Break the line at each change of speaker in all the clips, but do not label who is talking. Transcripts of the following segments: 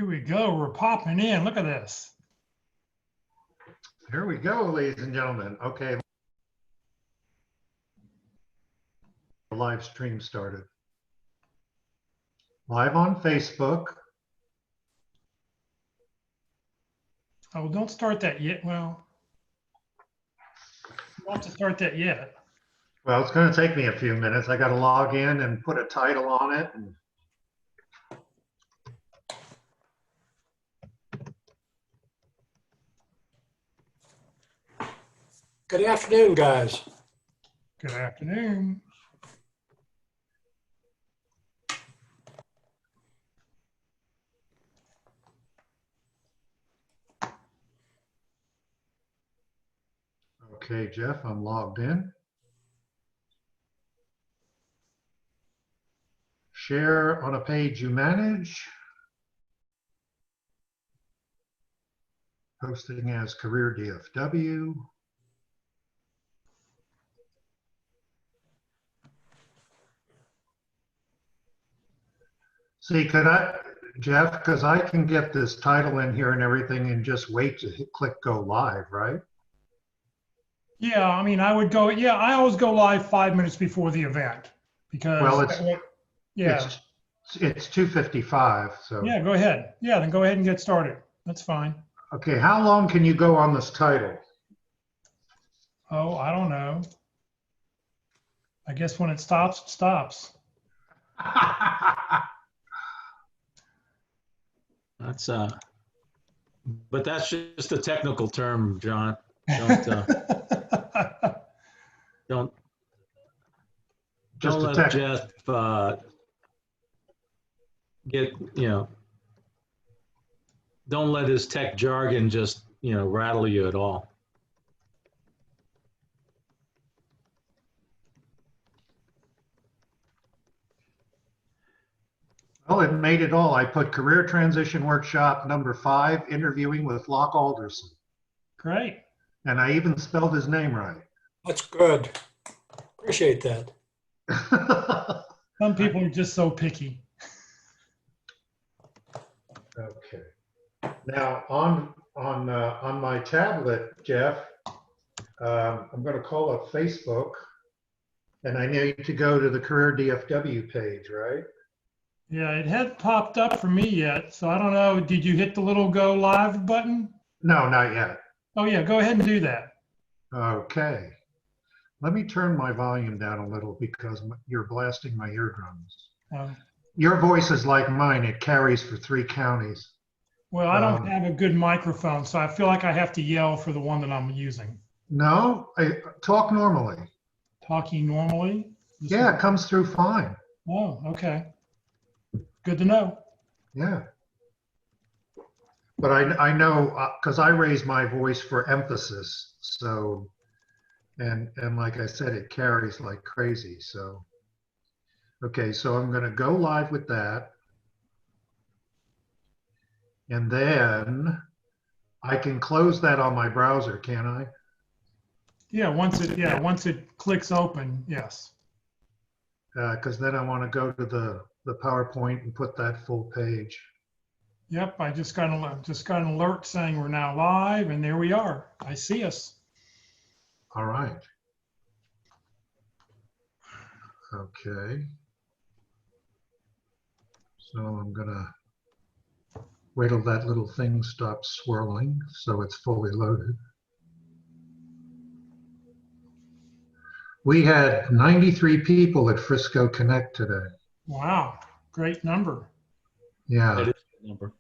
Here we go. We're popping in. Look at this.
Here we go, ladies and gentlemen. Okay. The live stream started. Live on Facebook.
Oh, don't start that yet. Well, you don't have to start that yet.
Well, it's going to take me a few minutes. I got to log in and put a title on it.
Good afternoon, guys.
Good afternoon.
Okay, Jeff, I'm logged in. Share on a page you manage. Posting as Career DFW. See, could I, Jeff, because I can get this title in here and everything and just wait to click go live, right?
Yeah, I mean, I would go. Yeah, I always go live 5 minutes before the event because.
Well,
yeah.
It's 2:55, so.
Yeah, go ahead. Yeah, then go ahead and get started. That's fine.
Okay, how long can you go on this title?
Oh, I don't know. I guess when it stops, it stops.
That's but that's just a technical term, John. Don't let Jeff get, don't let his tech jargon just, rattle you at all.
Well, it made it all. I put Career Transition Workshop number 5, interviewing with Locke Alderson.
Great.
And I even spelled his name right.
That's good. Appreciate that.
Some people are just so picky.
Okay. Now on my tablet, Jeff, I'm going to call up Facebook, and I need to go to the Career DFW page, right?
Yeah, it hadn't popped up for me yet, so I don't know. Did you hit the little go live button?
No, not yet.
Oh yeah, go ahead and do that.
Okay. Let me turn my volume down a little because you're blasting my eardrums. Your voice is like mine. It carries for 3 counties.
Well, I don't have a good microphone, so I feel like I have to yell for the one that I'm using.
No, I talk normally.
Talking normally?
Yeah, it comes through fine.
Oh, okay. Good to know.
Yeah. But I know, because I raise my voice for emphasis. So, and like I said, it carries like crazy. So, okay, so I'm going to go live with that. And then I can close that on my browser, can I?
Yeah, once it clicks open, yes.
Because then I want to go to the PowerPoint and put that full page.
Yep, I just got an alert saying we're now live, and there we are. I see us.
All right. Okay. So I'm gonna wait till that little thing stops swirling so it's fully loaded. We had 93 people at Frisco Connect today.
Wow, great number.
Yeah.
That is a number.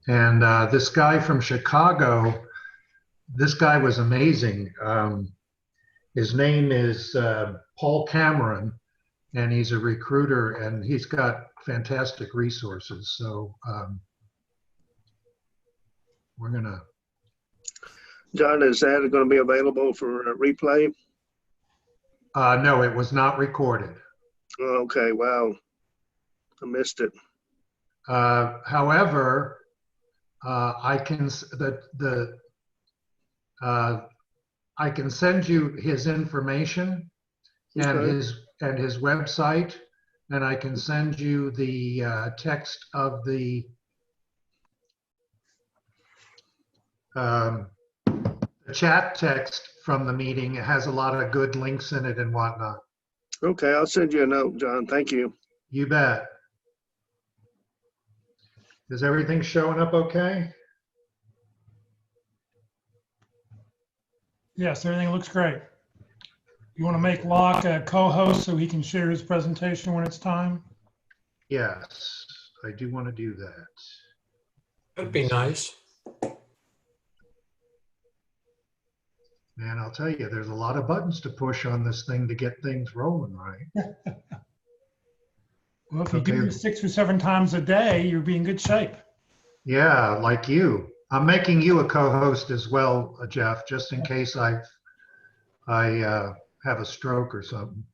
And this guy from Chicago, this guy was amazing. His name is Paul Cameron, and he's a recruiter, and he's got fantastic resources. So we're gonna.
John, is that going to be available for a replay?
No, it was not recorded.
Oh, okay, wow, I missed it.
However, I can I can send you his information and
Okay.
his website, and I can send you the text of the the chat text from the meeting. It has a lot of good links in it and whatnot.
Okay, I'll send you a note, John. Thank you.
You bet. Is everything showing up okay?
Yes, everything looks great. You want to make Locke a co-host so he can share his presentation when it's time?
Yes, I do want to do that.
That'd be nice.
Man, I'll tell you, there's a lot of buttons to push on this thing to get things rolling, right?
Well, if you do
Okay.
it 6 or 7 times a day, you'll be in good shape.
Yeah, like you. I'm making you a co-host as well, Jeff, just in case I have a stroke or something.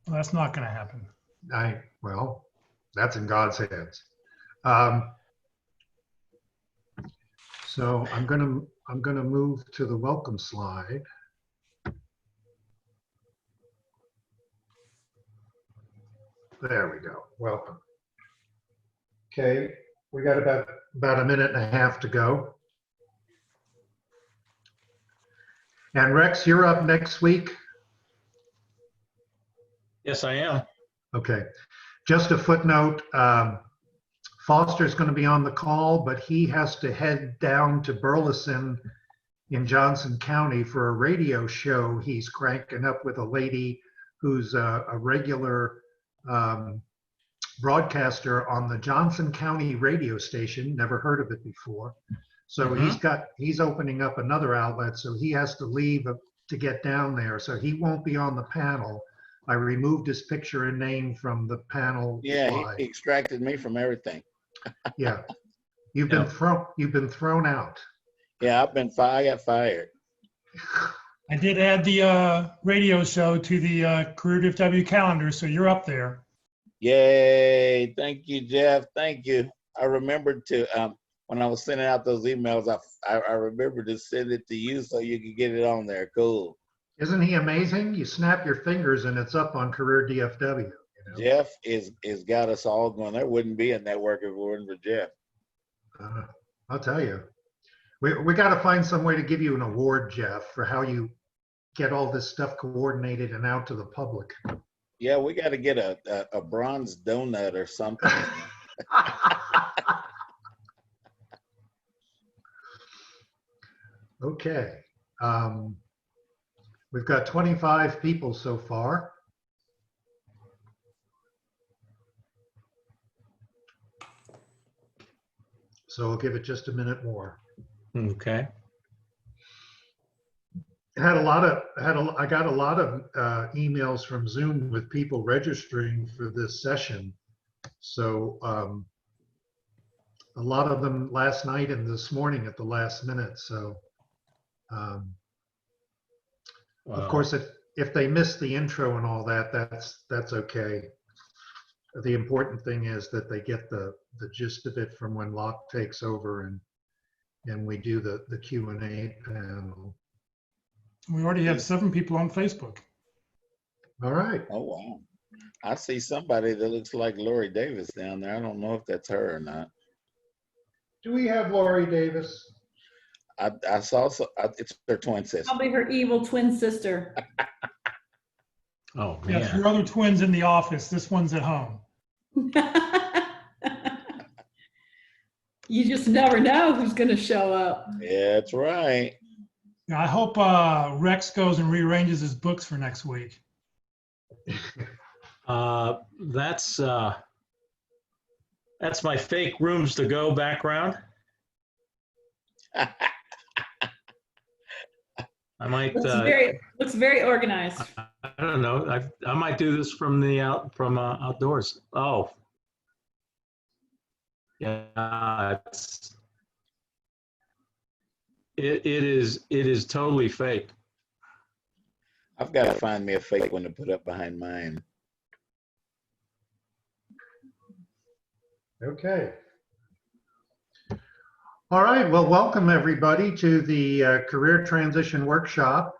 Well, that's not going to happen.
Well, that's in God's hands. So I'm gonna move to the welcome slide. There we go. Welcome. Okay, we got about a minute and a half to go. And Rex, you're up next week.
Yes, I am.
Okay, just a footnote. Foster's going to be on the call, but he has to head down to Burleson in Johnson County for a radio show he's cranking up with a lady who's a regular broadcaster on the Johnson County radio station. Never heard of it before. So he's opening up another outlet, so he has to leave to get down there. So he won't be on the panel. I removed his picture and name from the panel
Yeah,
slide.
he extracted me from everything.
Yeah, you've been thrown out.
Yeah, I got fired.
I did add the radio show to the Career DFW calendar, so you're up there.
Yay! Thank you, Jeff. Thank you. I remembered to when I was sending out those emails, I remembered to send it to you so you could get it on there. Cool.
Isn't he amazing? You snap your fingers and it's up on Career DFW. You know?
Jeff is got us all going. There wouldn't be a network if it weren't for Jeff.
I'll tell you, we got to find some way to give you an award, Jeff, for how you get all this stuff coordinated and out to the public.
Yeah, we got to get a bronze donut or something.
Okay. We've got 25 people so far. So we'll give it just a minute more.
Okay.
I got a lot of emails from Zoom with people registering for this session. So a lot of them last night and this morning at the last minute. So of course, if they miss the intro and all that, that's okay. The important thing is that they get the gist of it from when Locke takes over and we do the Q&A panel.
We already have 7 people on Facebook.
All right.
Oh, wow. I see somebody that looks like Lori Davis down there. I don't know if that's her or not.
Do we have Lori Davis?
I saw, it's her twin sister.
Probably her evil twin sister.
Oh,
Yes,
man.
your other twin's in the office. This one's at home.
You just never know who's going to show up.
Yeah, that's right.
Yeah, I hope Rex goes and rearranges his books for next week.
That's my fake rooms to go background. I might.
Looks very organized.
I don't know. I might do this from outdoors. Oh, yeah. It is totally fake.
I've got to find me a fake one to put up behind mine.
Okay. All right. Well, welcome everybody to the Career Transition Workshop.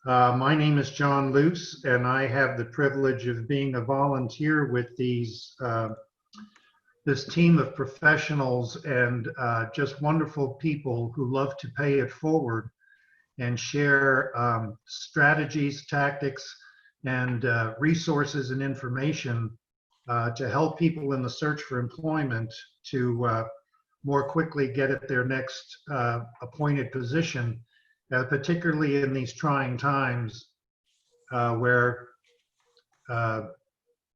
My name is John Luce, and I have the privilege of being a volunteer with these this team of professionals and just wonderful people who love to pay it forward and share strategies, tactics, and resources and information to help people in the search for employment to more quickly get at their next appointed position, particularly in these trying times where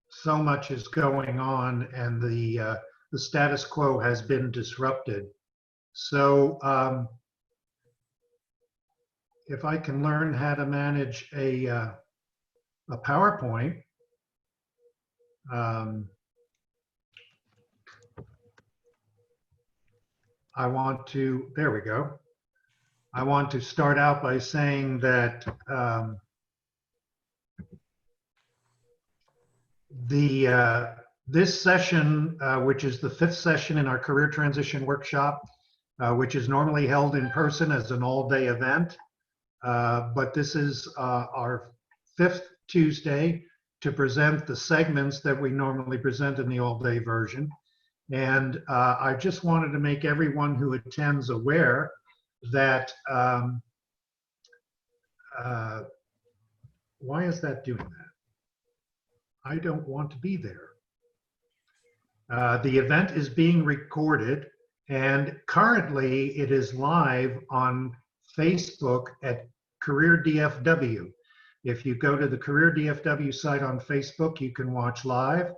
so much is going on and the status quo has been disrupted. So if I can learn how to manage a PowerPoint, I want to, there we go. I want to start out by saying that this session, which is the 5th session in our career transition workshop, which is normally held in person as an all-day event, but this is our 5th Tuesday to present the segments that we normally present in the all-day version. And I just wanted to make everyone who attends aware that, why is that doing that? I don't want to be there. The event is being recorded, and currently it is live on Facebook at Career DFW. If you go to the Career DFW site on Facebook, you can watch live.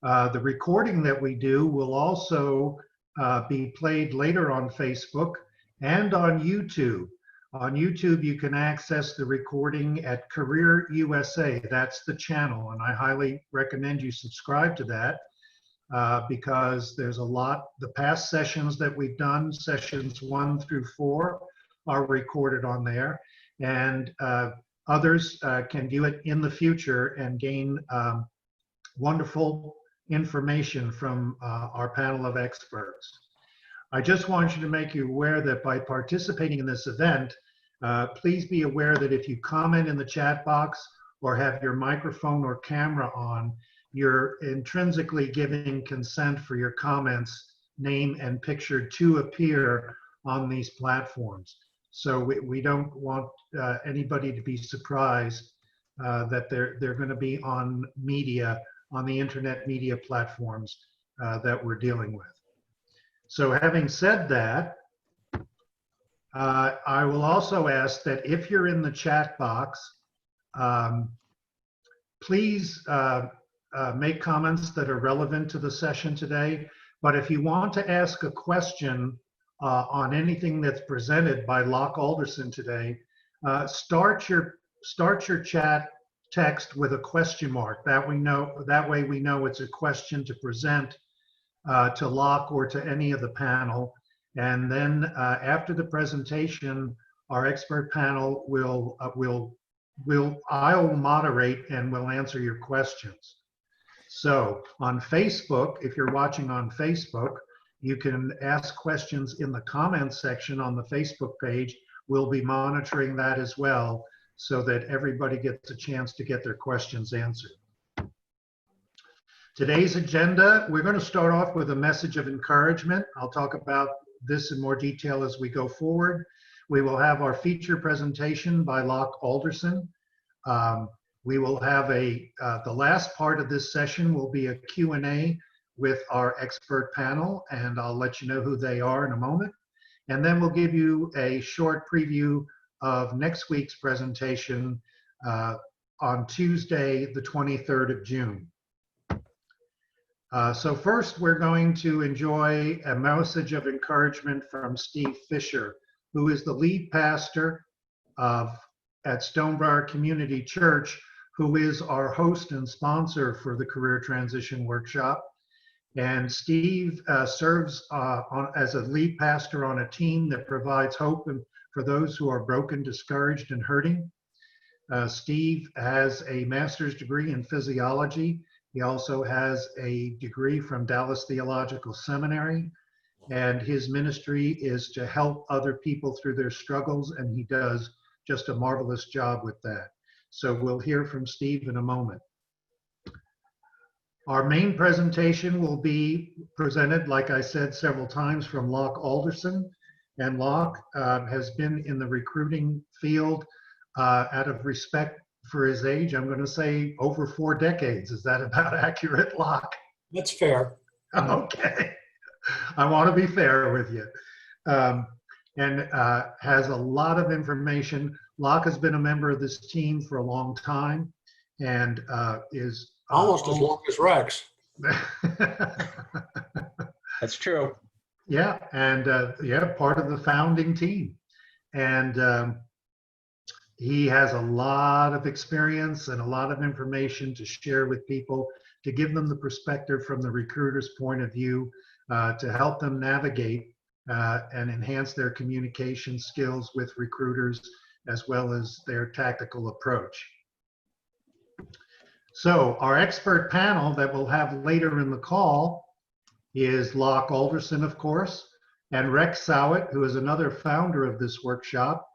The recording that we do will also be played later on Facebook and on YouTube. On YouTube, you can access the recording at Career USA. That's the channel, and I highly recommend you subscribe to that because there's a lot. The past sessions that we've done, sessions 1 through 4, are recorded on there, and others can view it in the future and gain wonderful information from our panel of experts. I just want you to make you aware that by participating in this event, please be aware that if you comment in the chat box or have your microphone or camera on, you're intrinsically giving consent for your comments, name and picture to appear on these platforms. So we don't want anybody to be surprised that they're going to be on media, on the internet media platforms that we're dealing with. So having said that, I will also ask that if you're in the chat box, please make comments that are relevant to the session today. But if you want to ask a question on anything that's presented by Locke Alderson today, start your chat text with a question mark. That way we know it's a question to present to Locke or to any of the panel. And then after the presentation, our expert panel I'll moderate and we'll answer your questions. So on Facebook, if you're watching on Facebook, you can ask questions in the comments section on the Facebook page. We'll be monitoring that as well so that everybody gets a chance to get their questions answered. Today's agenda, we're going to start off with a message of encouragement. I'll talk about this in more detail as we go forward. We will have our feature presentation by Locke Alderson. We will have the last part of this session will be a Q&A with our expert panel, and I'll let you know who they are in a moment. And then we'll give you a short preview of next week's presentation on Tuesday, the 23rd of June. So first, we're going to enjoy a message of encouragement from Steve Fisher, who is the lead pastor at Stonebriar Community Church, who is our host and sponsor for the Career Transition Workshop. And Steve serves as a lead pastor on a team that provides hope for those who are broken, discouraged, and hurting. Steve has a master's degree in physiology. He also has a degree from Dallas Theological Seminary, and his ministry is to help other people through their struggles, and he does just a marvelous job with that. So we'll hear from Steve in a moment. Our main presentation will be presented, like I said several times, from Locke Alderson. And Locke has been in the recruiting field out of respect for his age. I'm going to say over 4 decades. Is that about accurate, Locke?
That's fair.
Okay. I want to be fair with you. And has a lot of information. Locke has been a member of this team for a long time and is
Almost as long as Rex.
That's true.
Yeah, and part of the founding team. And he has a lot of experience and a lot of information to share with people, to give them the perspective from the recruiter's point of view, to help them navigate and enhance their communication skills with recruiters, as well as their tactical approach. So our expert panel that we'll have later in the call is Locke Alderson, of course, and Rex Sowett, who is another founder of this workshop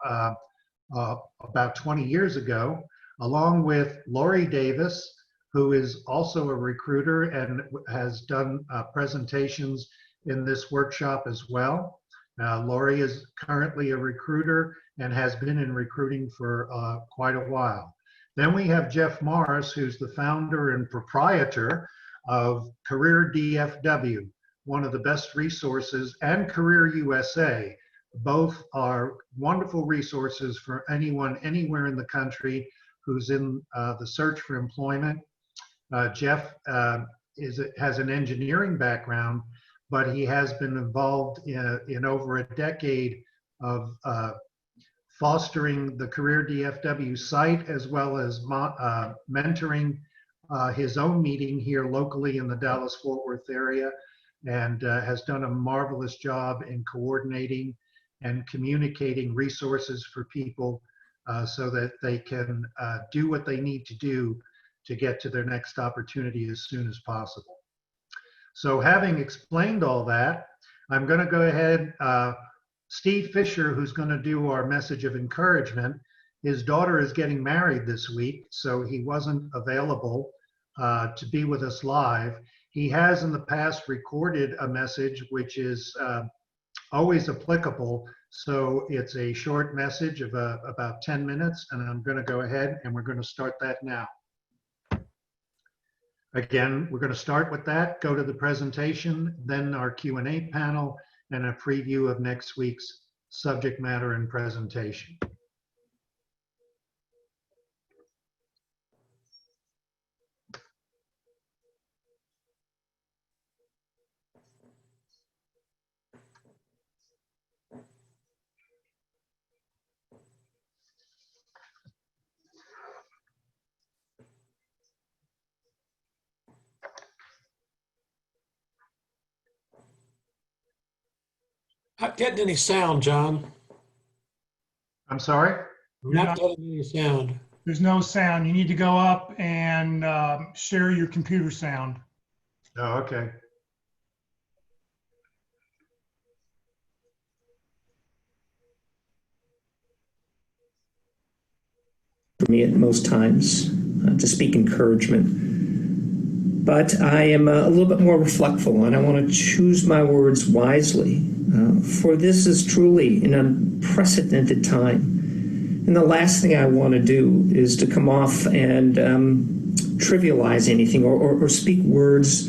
about 20 years ago, along with Lori Davis, who is also a recruiter and has done presentations in this workshop as well. Lori is currently a recruiter and has been in recruiting for quite a while. Then we have Jeff Morris, who's the founder and proprietor of Career DFW, one of the best resources, and Career USA. Both are wonderful resources for anyone anywhere in the country who's in the search for employment. Jeff has an engineering background, but he has been involved in over a decade of fostering the Career DFW site, as well as mentoring his own meeting here locally in the Dallas-Fort Worth area, and has done a marvelous job in coordinating and communicating resources for people so that they can do what they need to do to get to their next opportunity as soon as possible. So having explained all that, I'm going to go ahead. Steve Fisher, who's going to do our message of encouragement, his daughter is getting married this week, so he wasn't available to be with us live. He has in the past recorded a message which is always applicable. So it's a short message of about 10 minutes, and I'm going to go ahead and we're going to start that now. Again, we're going to start with that, go to the presentation, then our Q&A panel, and a preview of next week's subject matter and presentation.
Not getting any sound, John.
I'm sorry?
I'm not getting any sound.
There's no sound. You need to go up and share your computer sound.
Oh, okay.
For me at most times to speak encouragement. But I am a little bit more reflectful, and I want to choose my words wisely. For this is truly an unprecedented time. And the last thing I want to do is to come off and trivialize anything or speak words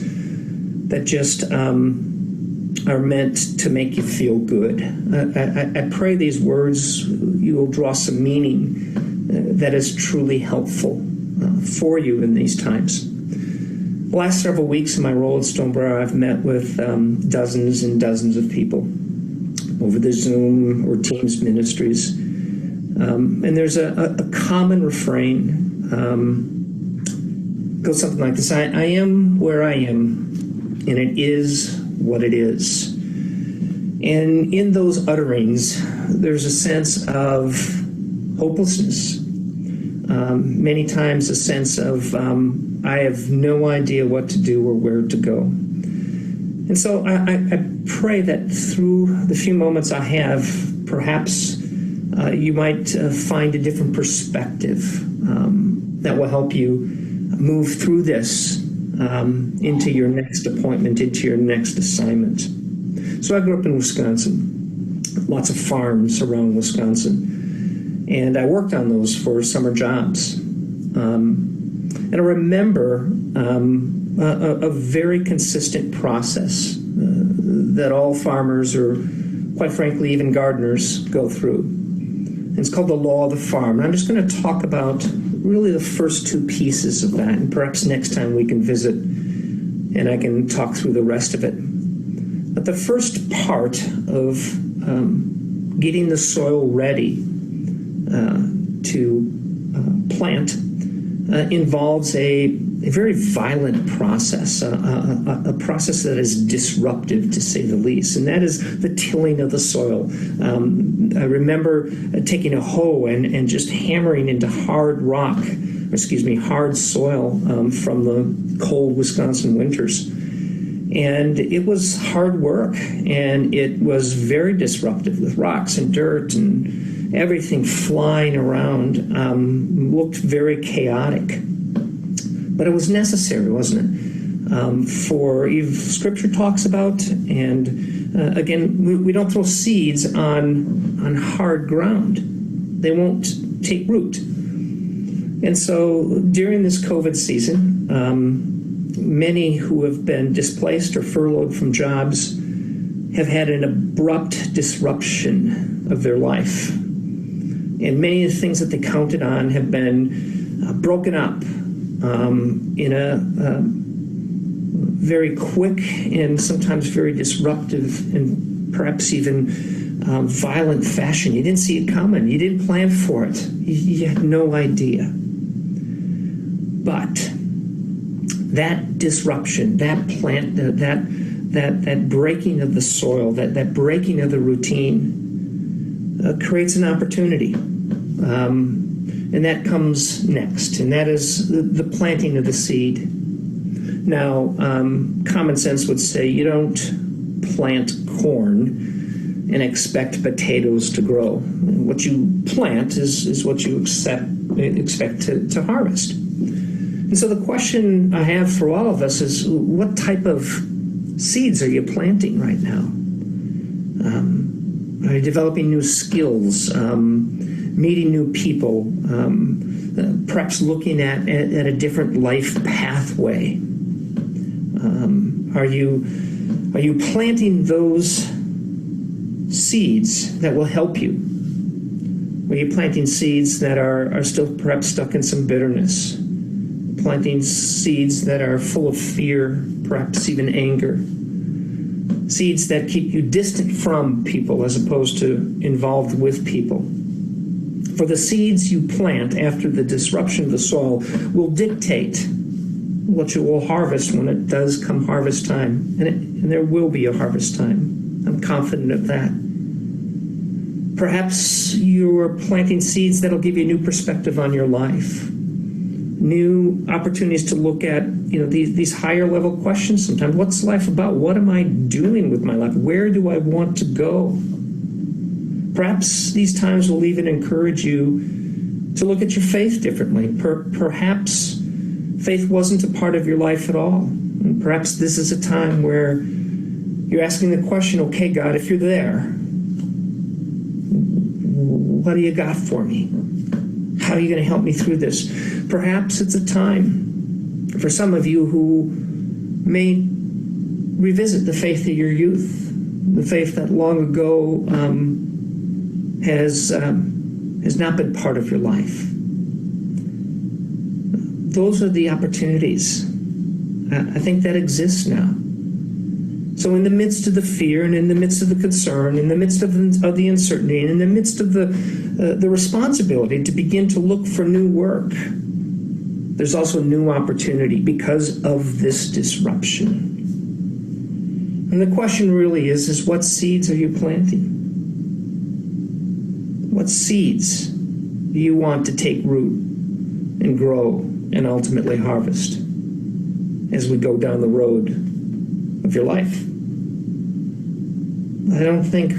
that just are meant to make you feel good. I pray these words, you will draw some meaning that is truly helpful for you in these times. The last several weeks in my role at Stoneborough, I've met with dozens and dozens of people over the Zoom or Teams ministries. And there's a common refrain. Goes something like this: I am where I am, and it is what it is. And in those utterings, there's a sense of hopelessness. Many times a sense of I have no idea what to do or where to go. And so I pray that through the few moments I have, perhaps you might find a different perspective that will help you move through this into your next appointment, into your next assignment. So I grew up in Wisconsin, lots of farms around Wisconsin, and I worked on those for summer jobs. And I remember a very consistent process that all farmers, or quite frankly, even gardeners, go through. And it's called the law of the farm. And I'm just going to talk about really the first two pieces of that, and perhaps next time we can visit and I can talk through the rest of it. But the first part of getting the soil ready to plant involves a very violent process, a process that is disruptive, to say the least, and that is the tilling of the soil. I remember taking a hoe and just hammering into hard soil from the cold Wisconsin winters. And it was hard work, and it was very disruptive with rocks and dirt and everything flying around. Looked very chaotic. But it was necessary, wasn't it? For Scripture talks about, and again, we don't throw seeds on hard ground. They won't take root. And so during this COVID season, many who have been displaced or furloughed from jobs have had an abrupt disruption of their life. And many of the things that they counted on have been broken up in a very quick and sometimes very disruptive and perhaps even violent fashion. You didn't see it coming. You didn't plan for it. You had no idea. But that disruption, that plant, that breaking of the soil, that breaking of the routine creates an opportunity. And that comes next, and that is the planting of the seed. Now, common sense would say you don't plant corn and expect potatoes to grow. What you plant is what you expect to harvest. And so the question I have for all of us is, what type of seeds are you planting right now? Are you developing new skills, meeting new people, perhaps looking at a different life pathway? Are you planting those seeds that will help you? Are you planting seeds that are still perhaps stuck in some bitterness? Planting seeds that are full of fear, perhaps even anger. Seeds that keep you distant from people as opposed to involved with people. For the seeds you plant after the disruption of the soil will dictate what you will harvest when it does come harvest time. And there will be a harvest time. I'm confident of that. Perhaps you're planting seeds that'll give you a new perspective on your life. New opportunities to look at, these higher level questions sometimes. What's life about? What am I doing with my life? Where do I want to go? Perhaps these times will even encourage you to look at your faith differently. Perhaps faith wasn't a part of your life at all. And perhaps this is a time where you're asking the question, okay, God, if you're there, what do you got for me? How are you going to help me through this? Perhaps it's a time for some of you who may revisit the faith of your youth, the faith that long ago has not been part of your life. Those are the opportunities. I think that exists now. So in the midst of the fear and in the midst of the concern, in the midst of the uncertainty, and in the midst of the responsibility to begin to look for new work, there's also new opportunity because of this disruption. And the question really is what seeds are you planting? What seeds do you want to take root and grow and ultimately harvest as we go down the road of your life? I don't think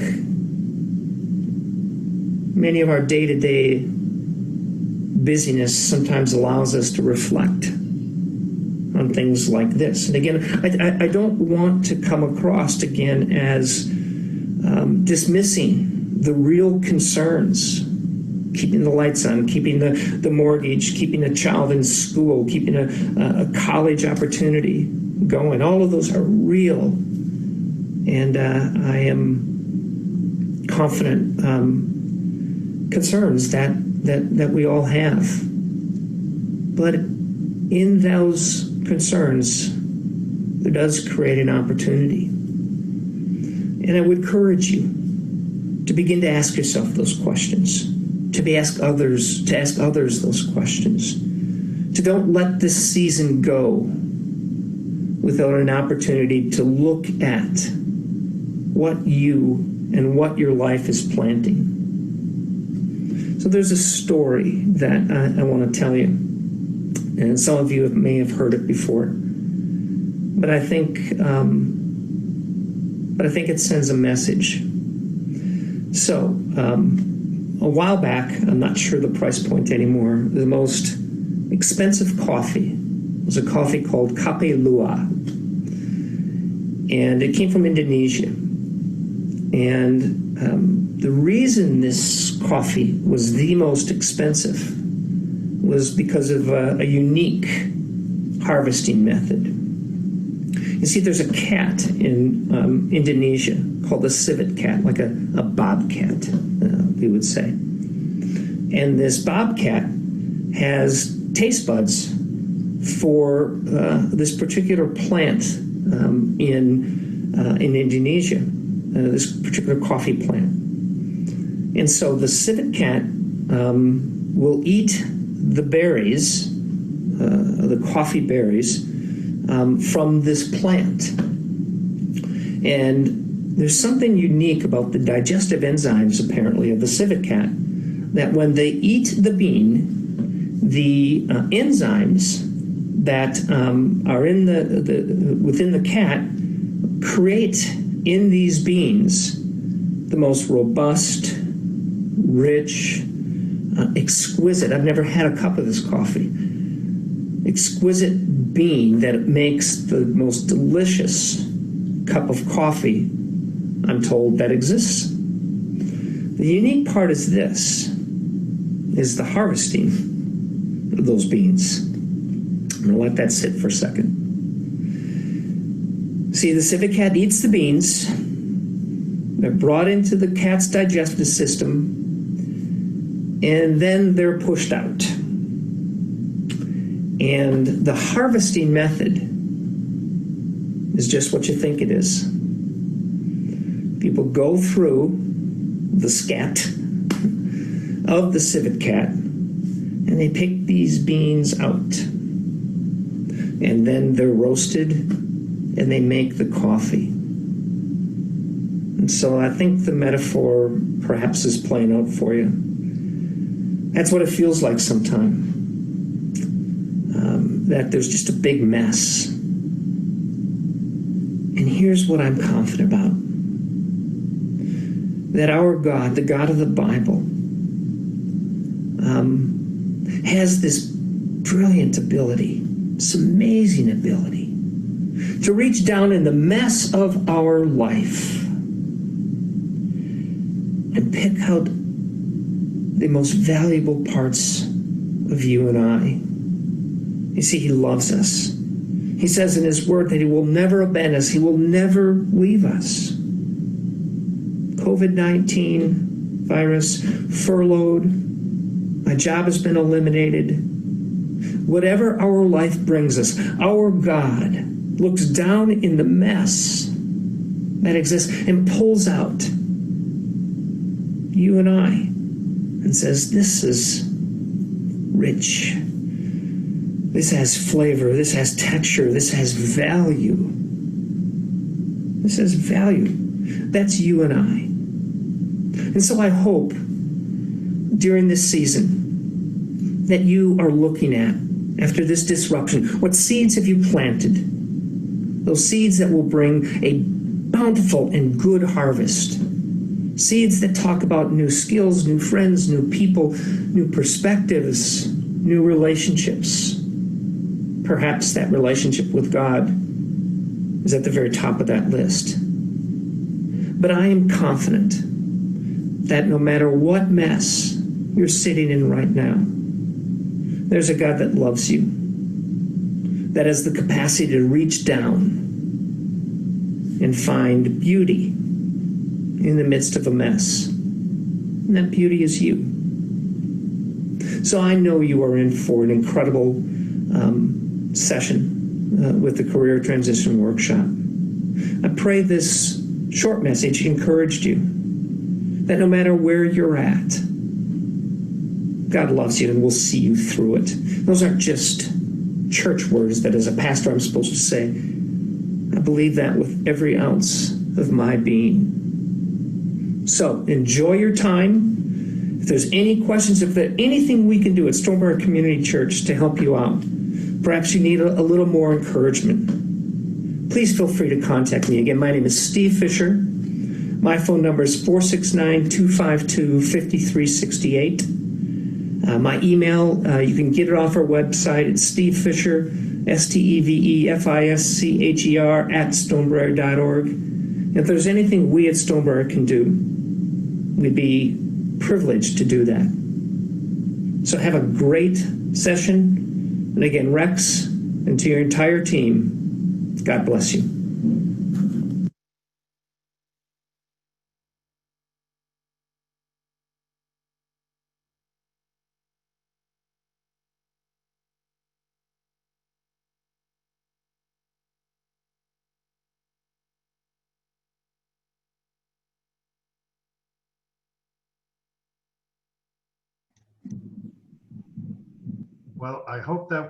many of our day-to-day busyness sometimes allows us to reflect on things like this. And again, I don't want to come across again as dismissing the real concerns: keeping the lights on, keeping the mortgage, keeping a child in school, keeping a college opportunity going. All of those are real. And I am confident concerns that we all have. But in those concerns, there does create an opportunity. And I would encourage you to begin to ask yourself those questions, to ask others those questions, to don't let this season go without an opportunity to look at what you and what your life is planting. So there's a story that I want to tell you, and some of you may have heard it before, but I think it sends a message. So a while back, I'm not sure the price point anymore, the most expensive coffee was a coffee called Kape Lua, and it came from Indonesia. And the reason this coffee was the most expensive was because of a unique harvesting method. You see, there's a cat in Indonesia called the civet cat, like a bobcat, we would say. And this bobcat has taste buds for this particular plant in Indonesia, this particular coffee plant. And so the civet cat will eat the berries, the coffee berries, from this plant. And there's something unique about the digestive enzymes, apparently, of the civet cat, that when they eat the bean, the enzymes that are in within the cat create in these beans the most robust, rich, exquisite, I've never had a cup of this coffee, exquisite bean that makes the most delicious cup of coffee, I'm told, that exists. The unique part is this, is the harvesting of those beans. I'm going to let that sit for a second. See, the civet cat eats the beans. They're brought into the cat's digestive system, and then they're pushed out. And the harvesting method is just what you think it is. People go through the scat of the civet cat, and they pick these beans out. And then they're roasted, and they make the coffee. And so I think the metaphor perhaps is playing out for you. That's what it feels like sometimes. That there's just a big mess. And here's what I'm confident about. That our God, the God of the Bible, has this brilliant ability, this amazing ability, to reach down in the mess of our life and pick out the most valuable parts of you and I. You see, He loves us. He says in His Word that He will never abandon us. He will never leave us. COVID-19 virus, furloughed, my job has been eliminated. Whatever our life brings us, our God looks down in the mess that exists and pulls out you and I and says, this is rich. This has flavor. This has texture. This has value. This has value. That's you and I. And so I hope during this season that you are looking at, after this disruption, what seeds have you planted? Those seeds that will bring a bountiful and good harvest. Seeds that talk about new skills, new friends, new people, new perspectives, new relationships. perhaps that relationship with God is at the very top of that list. But I am confident that no matter what mess you're sitting in right now, there's a God that loves you, that has the capacity to reach down and find beauty in the midst of a mess. And that beauty is you. So I know you are in for an incredible session with the Career Transition Workshop. I pray this short message encouraged you that no matter where you're at, God loves you and will see you through it. Those aren't just church words that as a pastor I'm supposed to say. I believe that with every ounce of my being. So enjoy your time. If there's any questions, if there's anything we can do at Stonebriar Community Church to help you out, perhaps you need a little more encouragement, please feel free to contact me. Again, my name is Steve Fisher. My phone number is 469-252-5368. My email, you can get it off our website. It's Steve Fisher, STEVEFISCHER @stonebriar.org. If there's anything we at Stonebriar can do, we'd be privileged to do that. So have a great session. And again, Rex, and to your entire team, God bless you.
Well, I hope that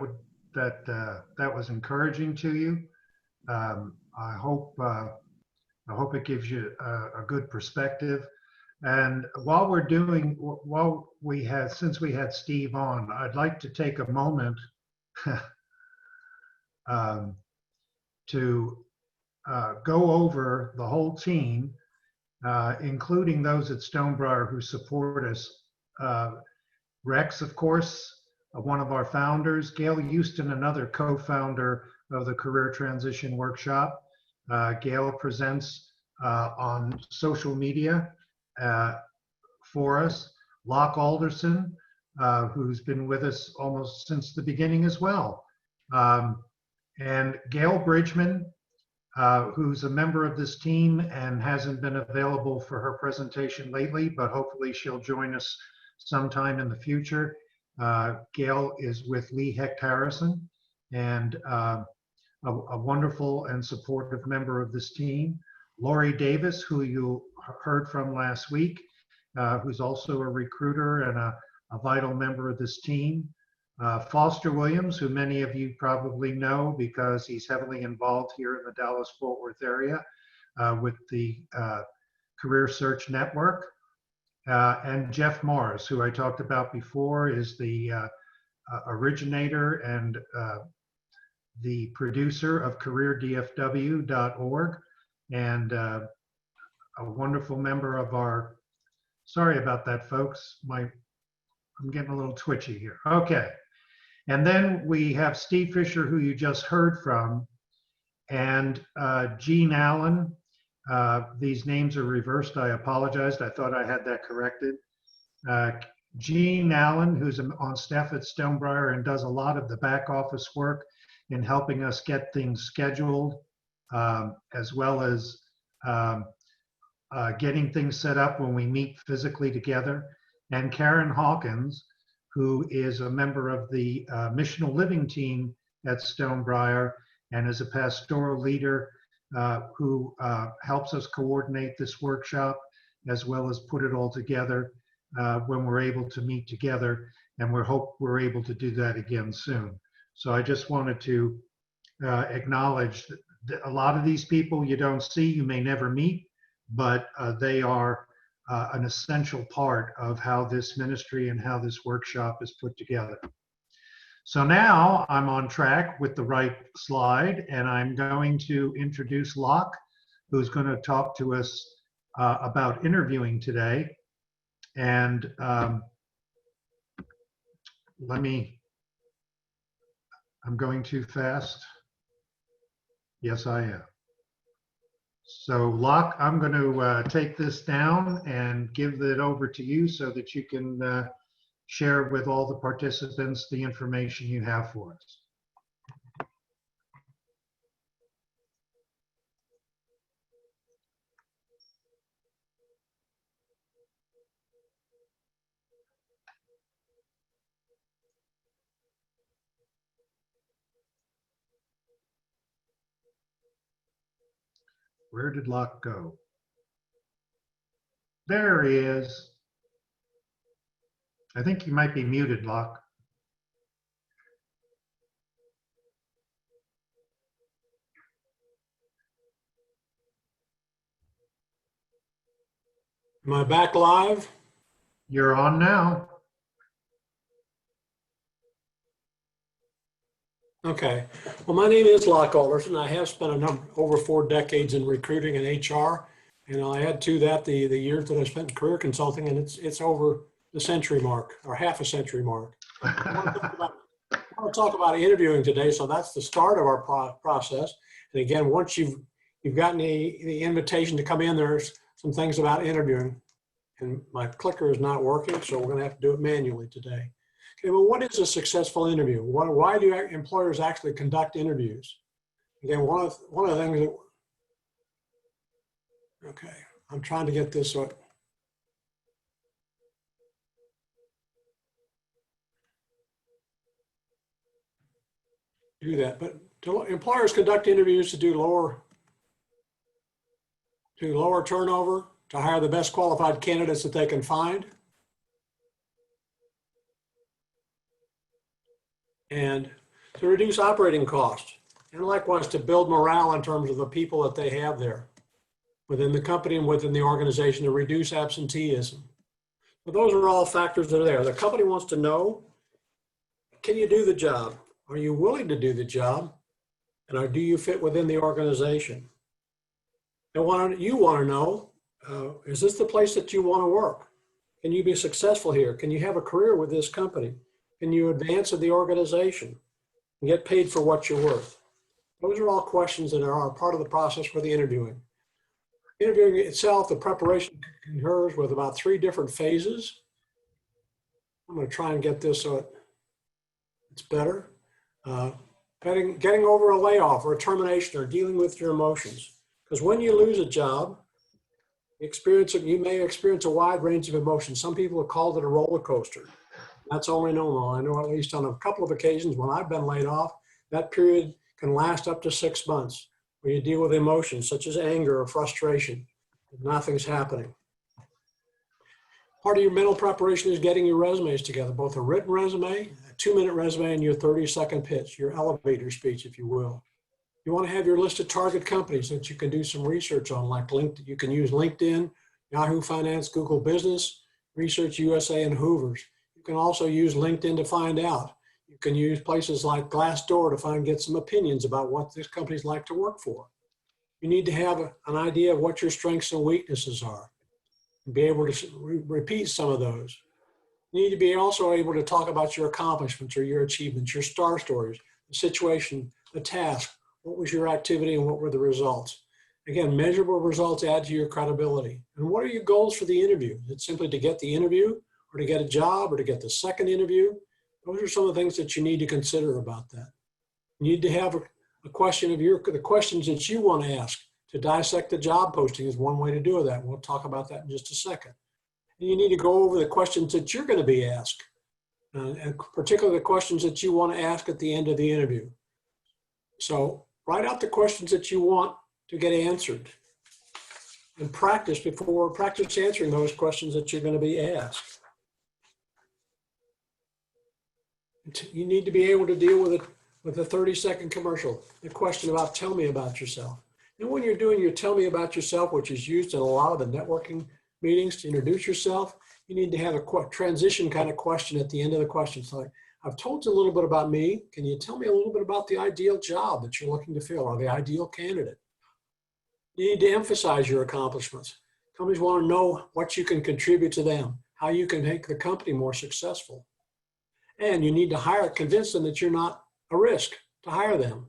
was encouraging to you. I hope it gives you a good perspective. And since we had Steve on, I'd like to take a moment to go over the whole team, including those at Stonebriar who support us. Rex, of course, one of our founders, Gail Houston, another co-founder of the Career Transition Workshop. Gail presents on social media for us. Locke Alderson, who's been with us almost since the beginning as well. And Gail Bridgman, who's a member of this team and hasn't been available for her presentation lately, but hopefully she'll join us sometime in the future. Gail is with Lee Hecht Harrison and a wonderful and supportive member of this team. Lori Davis, who you heard from last week, who's also a recruiter and a vital member of this team. Foster Williams, who many of you probably know because he's heavily involved here in the Dallas-Fort Worth area with the Career Search Network. And Jeff Morris, who I talked about before, is the originator and the producer of CareerDFW.org and a wonderful member of our, sorry about that, folks. I'm getting a little twitchy here. Okay. And then we have Steve Fisher, who you just heard from, and Gene Allen. These names are reversed. I apologized. I thought I had that corrected. Gene Allen, who's on staff at Stonebriar and does a lot of the back office work in helping us get things scheduled, as well as getting things set up when we meet physically together. And Karen Hawkins, who is a member of the missional living team at Stonebriar and is a pastoral leader who helps us coordinate this workshop as well as put it all together when we're able to meet together, and we hope we're able to do that again soon. So I just wanted to acknowledge that a lot of these people you don't see, you may never meet, but they are an essential part of how this ministry and how this workshop is put together. So now I'm on track with the right slide, and I'm going to introduce Locke, who's going to talk to us about interviewing today. And let me I'm going too fast. Yes, I am. So Locke, I'm going to take this down and give it over to you so that you can share with all the participants the information you have for us. Where did Locke go? There he is. I think you might be muted, Locke.
Am I back live?
You're on now.
Okay. Well, my name is Locke Alderson. I have spent over 4 decades in recruiting and HR. And I add to that the years that I spent in career consulting, and it's over the century mark, or half a century mark. I want to talk about interviewing today, so that's the start of our process. And again, once you've gotten the invitation to come in, there's some things about interviewing. And my clicker is not working, so we're going to have to do it manually today. Okay, well, what is a successful interview? Why do employers actually conduct interviews? Again, one of the things that, okay, I'm trying to get this so do that, but employers conduct interviews to lower turnover, to hire the best qualified candidates that they can find, and to reduce operating costs, and likewise to build morale in terms of the people that they have there within the company and within the organization, to reduce absenteeism. But those are all factors that are there. The company wants to know, can you do the job? Are you willing to do the job? And do you fit within the organization? And you want to know, is this the place that you want to work? Can you be successful here? Can you have a career with this company? Can you advance in the organization and get paid for what you're worth? Those are all questions that are part of the process for the interviewing. Interviewing itself, the preparation occurs with about 3 different phases. I'm going to try and get this so it's better. Getting over a layoff or a termination, or dealing with your emotions. Because when you lose a job, you may experience a wide range of emotions. Some people have called it a roller coaster. That's only normal. I know at least on a couple of occasions when I've been laid off, that period can last up to 6 months, where you deal with emotions such as anger or frustration. Nothing's happening. Part of your mental preparation is getting your resumes together, both a written resume, a 2-minute resume, and your 30-second pitch, your elevator speech, if you will. You want to have your list of target companies that you can do some research on, like LinkedIn. You can use LinkedIn, Yahoo Finance, Google Business, Research USA, and Hoover's. You can also use LinkedIn to find out. You can use places like Glassdoor to get some opinions about what these companies like to work for. You need to have an idea of what your strengths and weaknesses are, and be able to repeat some of those. You need to be also able to talk about your accomplishments or your achievements, your star stories, the situation, the task, what was your activity and what were the results. Again, measurable results add to your credibility. And what are your goals for the interview? Is it simply to get the interview, or to get a job, or to get the second interview? Those are some of the things that you need to consider about that. You need to have a question of the questions that you want to ask. To dissect the job posting is one way to do that. We'll talk about that in just a second. And you need to go over the questions that you're going to be asked, and particularly the questions that you want to ask at the end of the interview. So write out the questions that you want to get answered, and practice answering those questions that you're going to be asked. You need to be able to deal with it with a 30-second commercial, the question about tell me about yourself. And when you're doing your tell me about yourself, which is used in a lot of the networking meetings to introduce yourself, you need to have a transition kind of question at the end of the question. It's like, I've told you a little bit about me. Can you tell me a little bit about the ideal job that you're looking to fill, or the ideal candidate? You need to emphasize your accomplishments. Companies want to know what you can contribute to them, how you can make the company more successful. And you need to convince them that you're not a risk to hire them.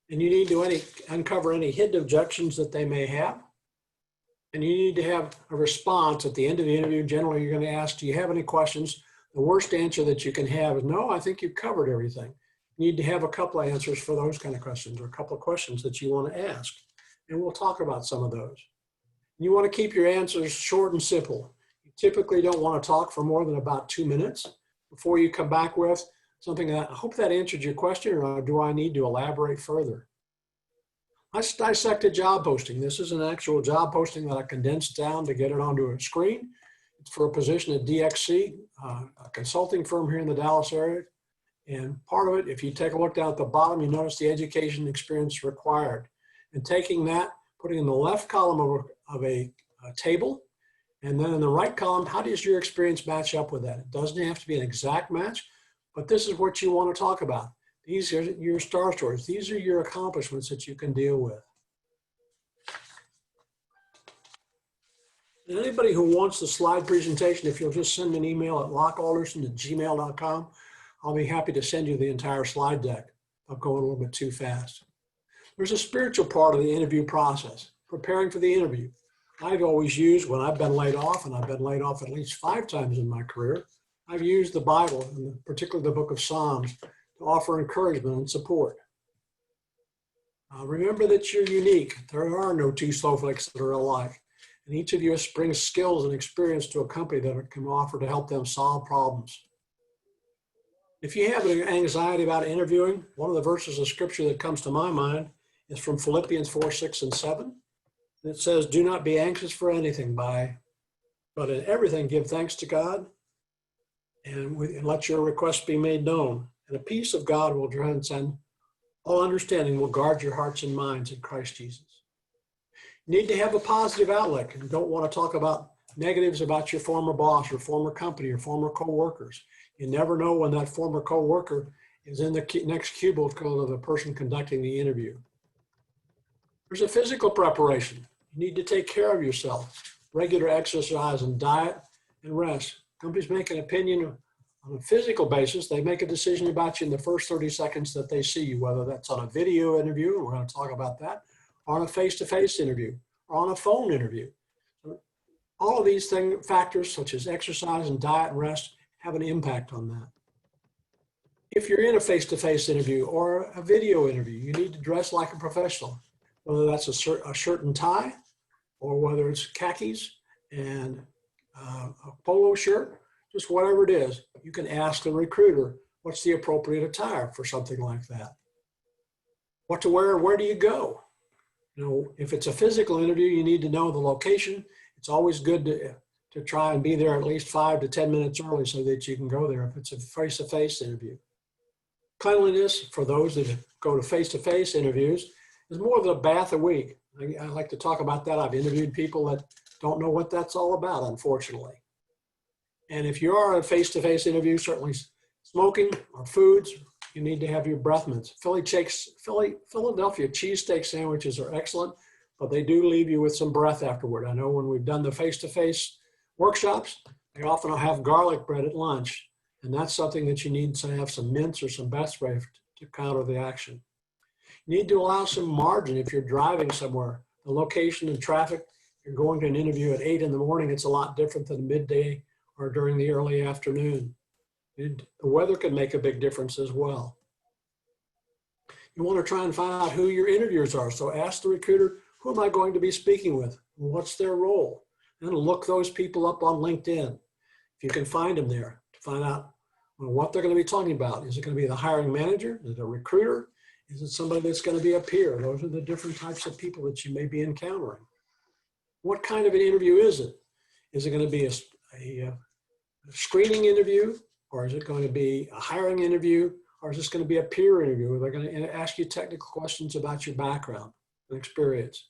And you need to uncover any hidden objections that they may have. And you need to have a response at the end of the interview. Generally, you're going to ask, do you have any questions? The worst answer that you can have is, no, I think you've covered everything. You need to have a couple of answers for those kind of questions, or a couple of questions that you want to ask. And we'll talk about some of those. You want to keep your answers short and simple. You typically don't want to talk for more than about 2 minutes before you come back with something that, I hope that answered your question, or do I need to elaborate further? Let's dissect a job posting. This is an actual job posting that I condensed down to get it onto a screen. It's for a position at DXC, a consulting firm here in the Dallas area. And part of it, if you take a look down at the bottom, you notice the education experience required. And taking that, putting in the left column of a table, and then in the right column, how does your experience match up with that? It doesn't have to be an exact match, but this is what you want to talk about. These are your star stories. These are your accomplishments that you can deal with. And anybody who wants the slide presentation, if you'll just send me an email at lockealderson@gmail.com, I'll be happy to send you the entire slide deck. I'll go a little bit too fast. There's a spiritual part of the interview process, preparing for the interview. I've always used, when I've been laid off, and I've been laid off at least 5 times in my career, I've used the Bible, and particularly the book of Psalms, to offer encouragement and support. Remember that you're unique. There are no two snowflakes that are alike. And each of you brings skills and experience to a company that it can offer to help them solve problems. If you have anxiety about interviewing, one of the verses of scripture that comes to my mind is from Philippians 4:6 and 7. And it says, do not be anxious for anything, but in everything give thanks to God, and let your requests be made known. And the peace of God will transcend all understanding, will guard your hearts and minds in Christ Jesus. You need to have a positive outlook and don't want to talk about negatives about your former boss or former company or former co-workers. You never know when that former co-worker is in the next cubicle of the person conducting the interview. There's a physical preparation. You need to take care of yourself. Regular exercise and diet and rest. Companies make an opinion on a physical basis. They make a decision about you in the first 30 seconds that they see you, whether that's on a video interview, and we're going to talk about that, or on a face-to-face interview, or on a phone interview. All of these factors, such as exercise and diet and rest, have an impact on that. If you're in a face-to-face interview or a video interview, you need to dress like a professional, whether that's a shirt and tie, or whether it's khakis and a polo shirt, just whatever it is. You can ask the recruiter, what's the appropriate attire for something like that? What to wear, where do you go? You know, if it's a physical interview, you need to know the location. It's always good to try and be there at least 5 to 10 minutes early so that you can go there if it's a face-to-face interview. Cleanliness, for those that go to face-to-face interviews, is more than a bath a week. I like to talk about that. I've interviewed people that don't know what that's all about, unfortunately. And if you are a face-to-face interview, certainly smoking or foods, you need to have your breath mints. Philadelphia cheesesteak sandwiches are excellent, but they do leave you with some breath afterward. I know when we've done the face-to-face workshops, they often have garlic bread at lunch, and that's something that you need to have some mints or some bath spray to counter the action. You need to allow some margin if you're driving somewhere. The location and traffic, you're going to an interview at 8 in the morning, it's a lot different than midday or during the early afternoon. The weather can make a big difference as well. You want to try and find out who your interviewers are. So ask the recruiter, who am I going to be speaking with? What's their role? And look those people up on LinkedIn, if you can find them there, to find out what they're going to be talking about. Is it going to be the hiring manager? Is it a recruiter? Is it somebody that's going to be a peer? Those are the different types of people that you may be encountering. What kind of an interview is it? Is it going to be a screening interview? Or is it going to be a hiring interview? Or is this going to be a peer interview where they're going to ask you technical questions about your background and experience?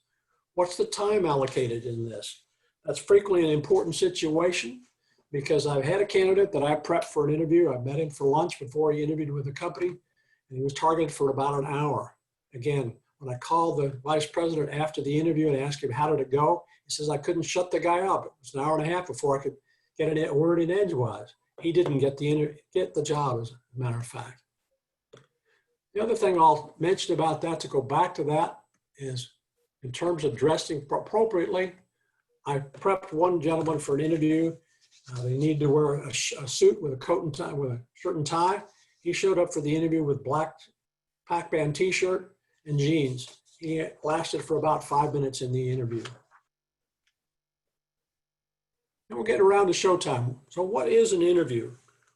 What's the time allocated in this? That's frequently an important situation because I've had a candidate that I prepped for an interview. I met him for lunch before he interviewed with the company, and he was targeted for about an hour. Again, when I called the vice president after the interview and asked him how did it go, he says, I couldn't shut the guy up. It was an hour and a half before I could get a word in edgewise. He didn't get the job, as a matter of fact. The other thing I'll mention about that, to go back to that, is in terms of dressing appropriately, I prepped one gentleman for an interview. They need to wear a suit with a coat and tie, with a shirt and tie. He showed up for the interview with black Pac-Man t-shirt and jeans. He lasted for about 5 minutes in the interview. And we're getting around to showtime. So what is an interview?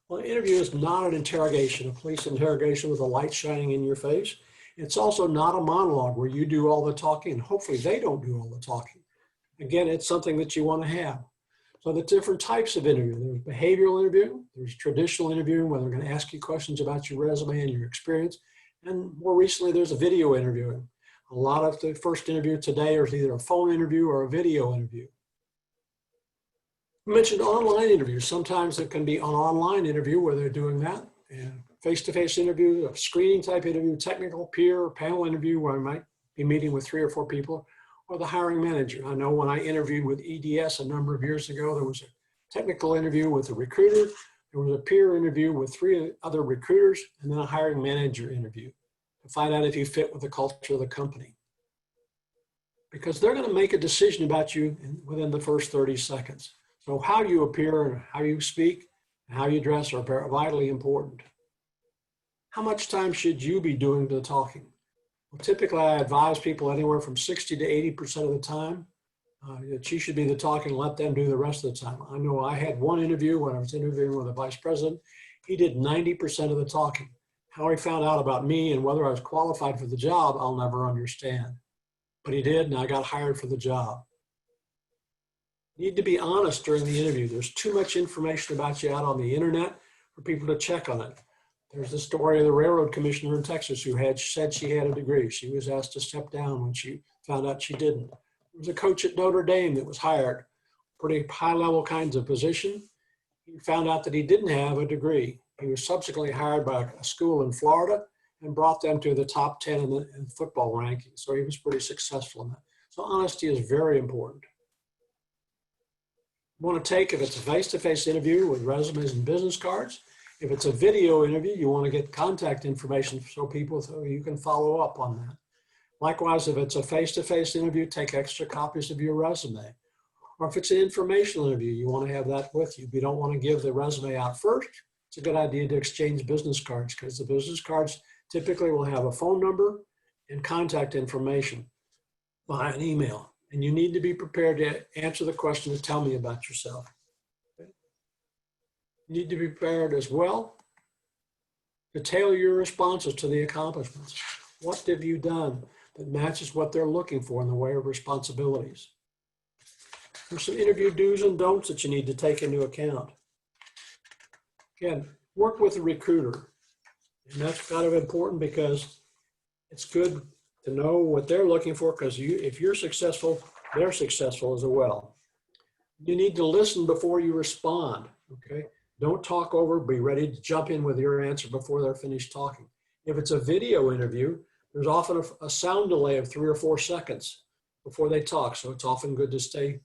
Well, an interview is not an interrogation, a police interrogation with a light shining in your face. It's also not a monologue where you do all the talking, and hopefully they don't do all the talking. Again, it's something that you want to have. So the different types of interview. There's behavioral interview, there's traditional interviewing where they're going to ask you questions about your resume and your experience. And more recently, there's a video interviewing. A lot of the first interview today is either a phone interview or a video interview. I mentioned online interviews. Sometimes it can be an online interview where they're doing that. And face-to-face interview, a screening type interview, technical, peer, or panel interview where I might be meeting with 3 or 4 people, or the hiring manager. I know when I interviewed with EDS a number of years ago, there was a technical interview with a recruiter, there was a peer interview with 3 other recruiters, and then a hiring manager interview to find out if you fit with the culture of the company. Because they're going to make a decision about you within the first 30 seconds. So how you appear and how you speak and how you dress are vitally important. How much time should you be doing the talking? Well, typically, I advise people anywhere from 60 to 80% of the time that you should be the talking and let them do the rest of the time. I know I had one interview when I was interviewing with a vice president. He did 90% of the talking. How he found out about me and whether I was qualified for the job, I'll never understand. But he did, and I got hired for the job. You need to be honest during the interview. There's too much information about you out on the internet for people to check on it. There's the story of the railroad commissioner in Texas who said she had a degree. She was asked to step down when she found out she didn't. There was a coach at Notre Dame that was hired, pretty high-level kinds of position. He found out that he didn't have a degree. He was subsequently hired by a school in Florida and brought them to the top 10 in the football rankings. So he was pretty successful in that. So honesty is very important. You want to take, if it's a face-to-face interview with resumes and business cards, if it's a video interview, you want to get contact information so you can follow up on that. Likewise, if it's a face-to-face interview, take extra copies of your resume. Or if it's an informational interview, you want to have that with you. If you don't want to give the resume out first, it's a good idea to exchange business cards because the business cards typically will have a phone number and contact information via an email. And you need to be prepared to answer the question to tell me about yourself. Okay? You need to be prepared as well to tailor your responses to the accomplishments. What have you done that matches what they're looking for in the way of responsibilities? There's some interview do's and don'ts that you need to take into account. Again, work with a recruiter. And that's kind of important because it's good to know what they're looking for because if you're successful, they're successful as well. You need to listen before you respond, okay? Don't talk over, be ready to jump in with your answer before they're finished talking. If it's a video interview, there's often a sound delay of 3 or 4 seconds before they talk. So it's often good to stay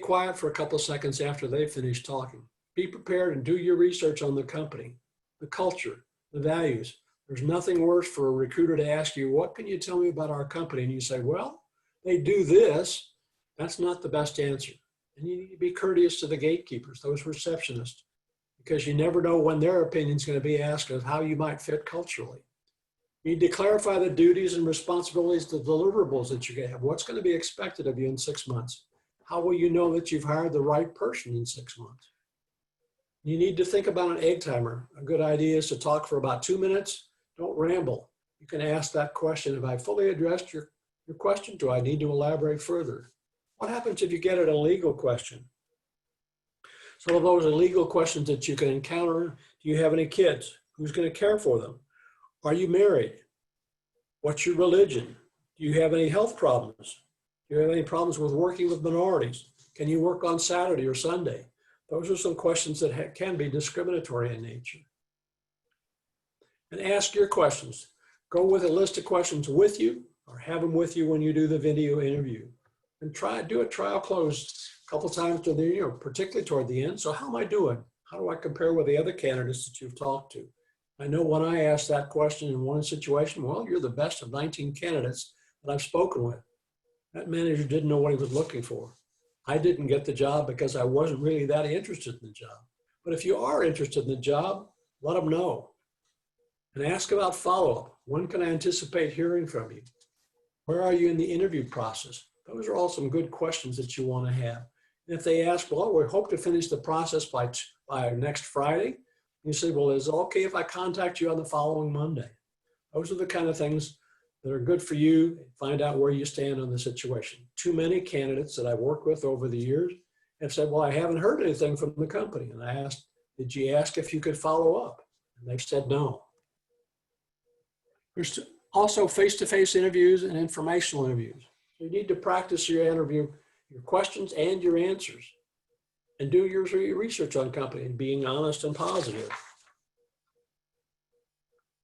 quiet for a couple of seconds after they finish talking. Be prepared and do your research on the company, the culture, the values. There's nothing worse for a recruiter to ask you, what can you tell me about our company? And you say, well, they do this. That's not the best answer. And you need to be courteous to the gatekeepers, those receptionists, because you never know when their opinion is going to be asked of how you might fit culturally. You need to clarify the duties and responsibilities, the deliverables that you have. What's going to be expected of you in 6 months? How will you know that you've hired the right person in 6 months? You need to think about an egg timer. A good idea is to talk for about 2 minutes. Don't ramble. You can ask that question. Have I fully addressed your question? Do I need to elaborate further? What happens if you get an illegal question? Some of those illegal questions that you can encounter. Do you have any kids? Who's going to care for them? Are you married? What's your religion? Do you have any health problems? Do you have any problems with working with minorities? Can you work on Saturday or Sunday? Those are some questions that can be discriminatory in nature. And ask your questions. Go with a list of questions with you or have them with you when you do the video interview. And do a trial close a couple times to the, particularly toward the end. So how am I doing? How do I compare with the other candidates that you've talked to? I know when I asked that question in one situation, well, you're the best of 19 candidates that I've spoken with. That manager didn't know what he was looking for. I didn't get the job because I wasn't really that interested in the job. But if you are interested in the job, let them know. And ask about follow-up. When can I anticipate hearing from you? Where are you in the interview process? Those are all some good questions that you want to have. And if they ask, well, we hope to finish the process by next Friday, you say, well, is it okay if I contact you on the following Monday? Those are the kind of things that are good for you. Find out where you stand on the situation. Too many candidates that I've worked with over the years have said, well, I haven't heard anything from the company. And I asked, did you ask if you could follow up? And they've said no. There's also face-to-face interviews and informational interviews. You need to practice your interview, your questions and your answers, and do your research on company and being honest and positive.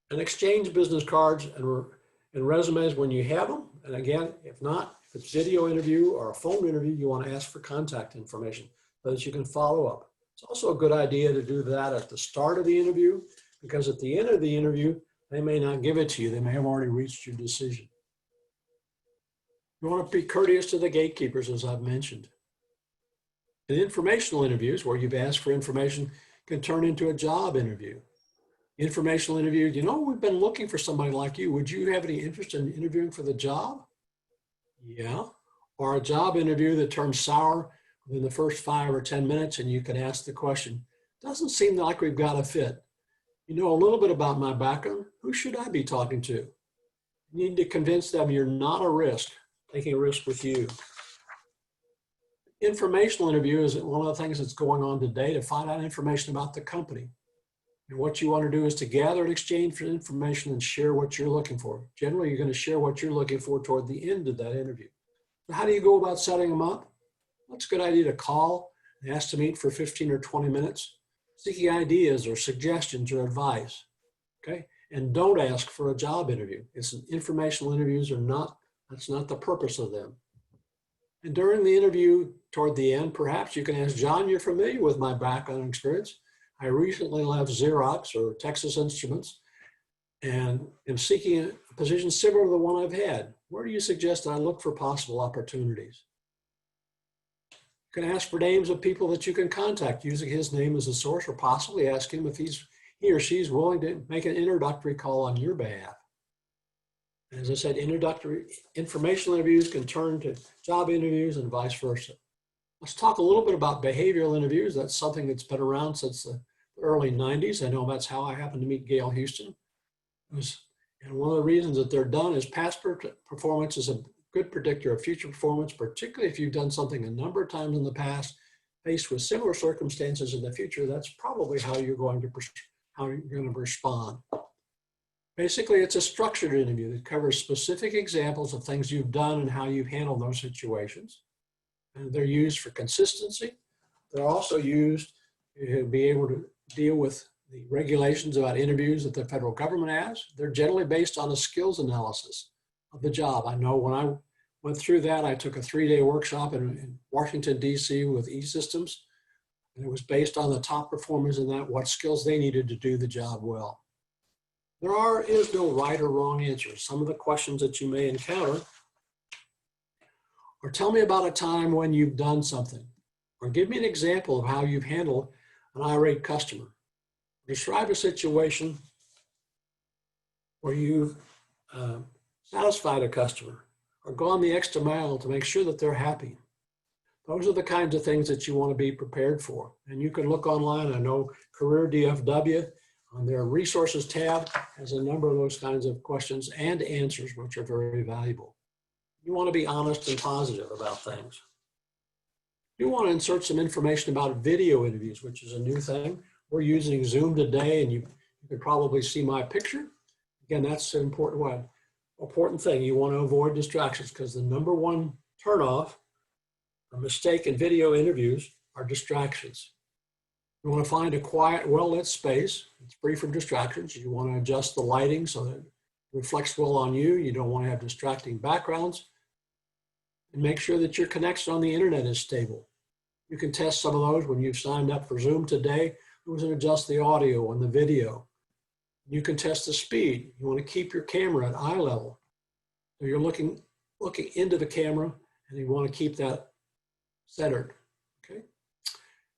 And exchange business cards and resumes when you have them. And again, if not, if it's video interview or a phone interview, you want to ask for contact information so that you can follow up. It's also a good idea to do that at the start of the interview, because at the end of the interview, they may not give it to you. They may have already reached your decision. You want to be courteous to the gatekeepers, as I've mentioned. And informational interviews, where you've asked for information, can turn into a job interview. Informational interview, you know, we've been looking for somebody like you. Would you have any interest in interviewing for the job? Yeah. Or a job interview that turns sour within the first 5 or 10 minutes, and you can ask the question, doesn't seem like we've got a fit. You know a little bit about my background. Who should I be talking to? You need to convince them you're not a risk, taking a risk with you. Informational interview is one of the things that's going on today to find out information about the company. And what you want to do is to gather and exchange for information and share what you're looking for. Generally, you're going to share what you're looking for toward the end of that interview. So how do you go about setting them up? Well, it's a good idea to call and ask to meet for 15 or 20 minutes, seeking ideas or suggestions or advice, okay? And don't ask for a job interview. It's informational interviews are not, that's not the purpose of them. And during the interview, toward the end, perhaps you can ask, John, you're familiar with my background and experience. I recently left Xerox or Texas Instruments and am seeking a position similar to the one I've had. Where do you suggest I look for possible opportunities? You can ask for names of people that you can contact using his name as a source, or possibly ask him if he or she's willing to make an introductory call on your behalf. And as I said, introductory informational interviews can turn to job interviews and vice versa. Let's talk a little bit about behavioral interviews. That's something that's been around since the early 90s. I know that's how I happened to meet Gail Houston. And one of the reasons that they're done is past performance is a good predictor of future performance, particularly if you've done something a number of times in the past, faced with similar circumstances in the future. That's probably how you're going to respond. Basically, it's a structured interview that covers specific examples of things you've done and how you've handled those situations. And they're used for consistency. They're also used to be able to deal with the regulations about interviews that the federal government has. They're generally based on a skills analysis of the job. I know when I went through that, I took a 3-day workshop in Washington, D.C. with E-Systems, and it was based on the top performers in that, what skills they needed to do the job well. There is no right or wrong answer. Some of the questions that you may encounter or tell me about a time when you've done something, or give me an example of how you've handled an irate customer. Describe a situation where you've satisfied a customer or gone the extra mile to make sure that they're happy. Those are the kinds of things that you want to be prepared for. And you can look online. I know Career DFW on their resources tab has a number of those kinds of questions and answers, which are very valuable. You want to be honest and positive about things. You want to insert some information about video interviews, which is a new thing. We're using Zoom today, and you can probably see my picture. Again, that's an important thing. You want to avoid distractions, because the number one turnoff or mistake in video interviews are distractions. You want to find a quiet, well-lit space. It's free from distractions. You want to adjust the lighting so that it reflects well on you. You don't want to have distracting backgrounds. And make sure that your connection on the internet is stable. You can test some of those when you've signed up for Zoom today. You can adjust the audio and the video. You can test the speed. You want to keep your camera at eye level. So you're looking into the camera, and you want to keep that centered. Okay.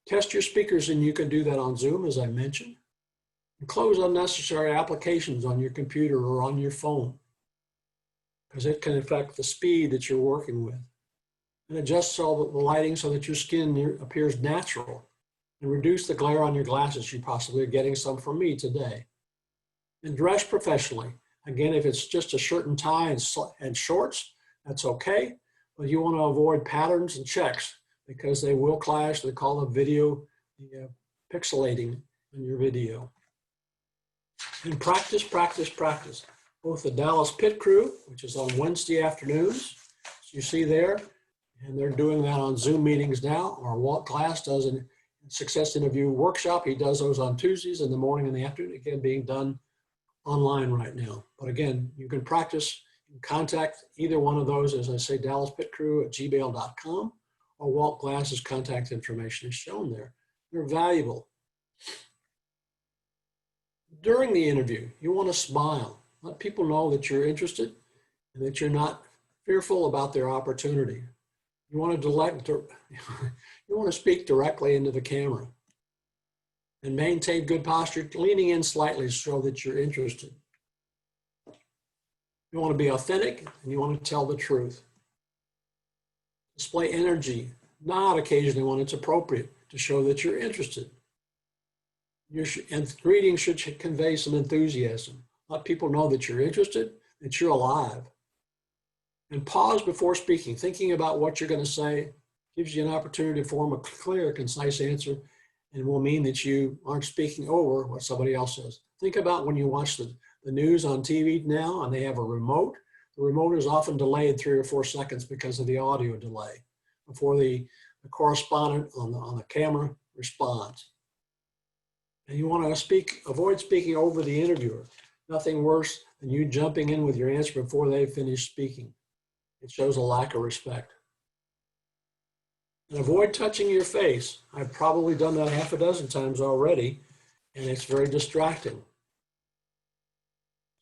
Test your speakers, and you can do that on Zoom, as I mentioned. And close unnecessary applications on your computer or on your phone, because it can affect the speed that you're working with. And adjust all the lighting so that your skin appears natural, and reduce the glare on your glasses. You possibly are getting some from me today. And dress professionally. Again, if it's just a shirt and tie and shorts, that's okay. But you want to avoid patterns and checks because they will clash. They call the video pixelating in your video. And practice, practice, practice. Both the Dallas Pit Crew, which is on Wednesday afternoons, as you see there, and they're doing that on Zoom meetings now, or Walt Glass does a success interview workshop. He does those on Tuesdays in the morning and the afternoon, again, being done online right now. But again, you can practice and contact either one of those, as I say, dallaspitcrew@gmail.com, or Walt Glass's contact information is shown there. They're valuable. During the interview, you want to smile. Let people know that you're interested and that you're not fearful about their opportunity. You want to speak directly into the camera and maintain good posture, leaning in slightly to show that you're interested. You want to be authentic and you want to tell the truth. Display energy, nod occasionally when it's appropriate to show that you're interested. And greeting should convey some enthusiasm. Let people know that you're interested, that you're alive. And pause before speaking. Thinking about what you're going to say gives you an opportunity to form a clear, concise answer, and will mean that you aren't speaking over what somebody else says. Think about when you watch the news on TV now and they have a remote. The remote is often delayed 3 or 4 seconds because of the audio delay before the correspondent on the camera responds. And you want to avoid speaking over the interviewer. Nothing worse than you jumping in with your answer before they finish speaking. It shows a lack of respect. And avoid touching your face. I've probably done that half a dozen times already, and it's very distracting.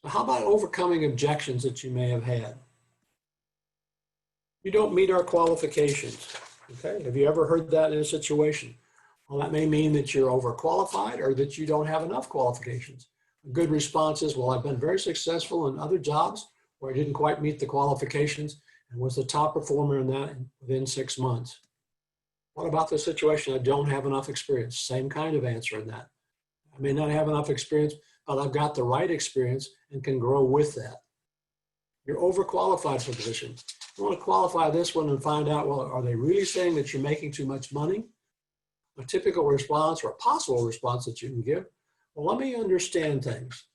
So how about overcoming objections that you may have had? You don't meet our qualifications. Okay, have you ever heard that in a situation? Well, that may mean that you're overqualified or that you don't have enough qualifications. A good response is, well, I've been very successful in other jobs where I didn't quite meet the qualifications and was the top performer in that within 6 months. What about the situation? I don't have enough experience. Same kind of answer in that. I may not have enough experience, but I've got the right experience and can grow with that. You're overqualified for the position. You want to qualify this one and find out, well, are they really saying that you're making too much money? A typical response or a possible response that you can give, well, let me understand things.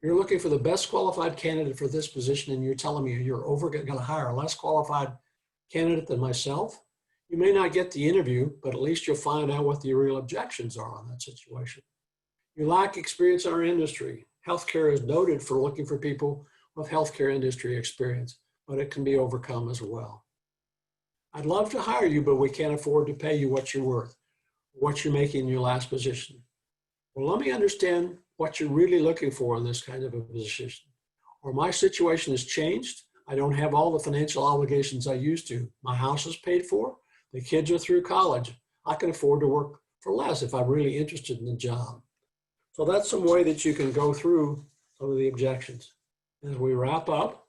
You're looking for the best qualified candidate for this position and you're telling me you're going to hire a less qualified candidate than myself? You may not get the interview, but at least you'll find out what the real objections are on that situation. You lack experience in our industry. Healthcare is noted for looking for people with healthcare industry experience, but it can be overcome as well. I'd love to hire you, but we can't afford to pay you what you're worth, what you're making in your last position. Well, let me understand what you're really looking for in this kind of a position. Or my situation has changed. I don't have all the financial obligations I used to. My house is paid for. The kids are through college. I can afford to work for less if I'm really interested in the job. So that's some way that you can go through some of the objections. As we wrap up,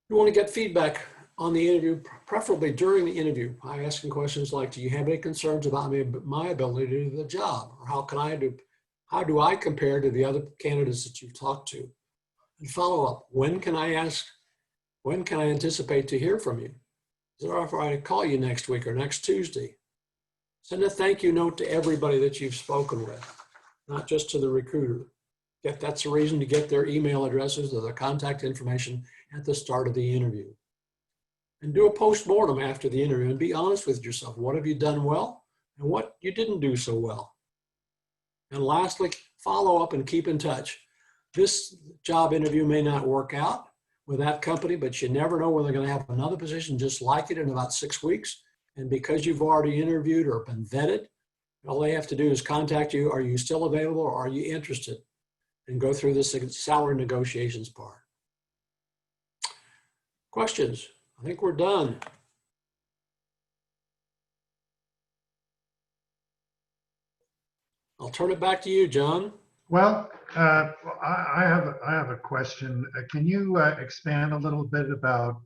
you want to get feedback on the interview, preferably during the interview, by asking questions like, do you have any concerns about my ability to do the job? Or how do I compare to the other candidates that you've talked to? And follow up, when can I anticipate to hear from you? Is it all right if I call you next week or next Tuesday? Send a thank you note to everybody that you've spoken with, not just to the recruiter. That's a reason to get their email addresses or their contact information at the start of the interview. And do a post-mortem after the interview and be honest with yourself. What have you done well and what you didn't do so well? And lastly, follow up and keep in touch. This job interview may not work out with that company, but you never know when they're going to have another position just like it in about 6 weeks. And because you've already interviewed or been vetted, All they have to do is contact you. Are you still available or are you interested? And go through this salary negotiations part. Questions? I think we're done. I'll turn it back to you, John.
Well, I have a question. Can you expand a little bit about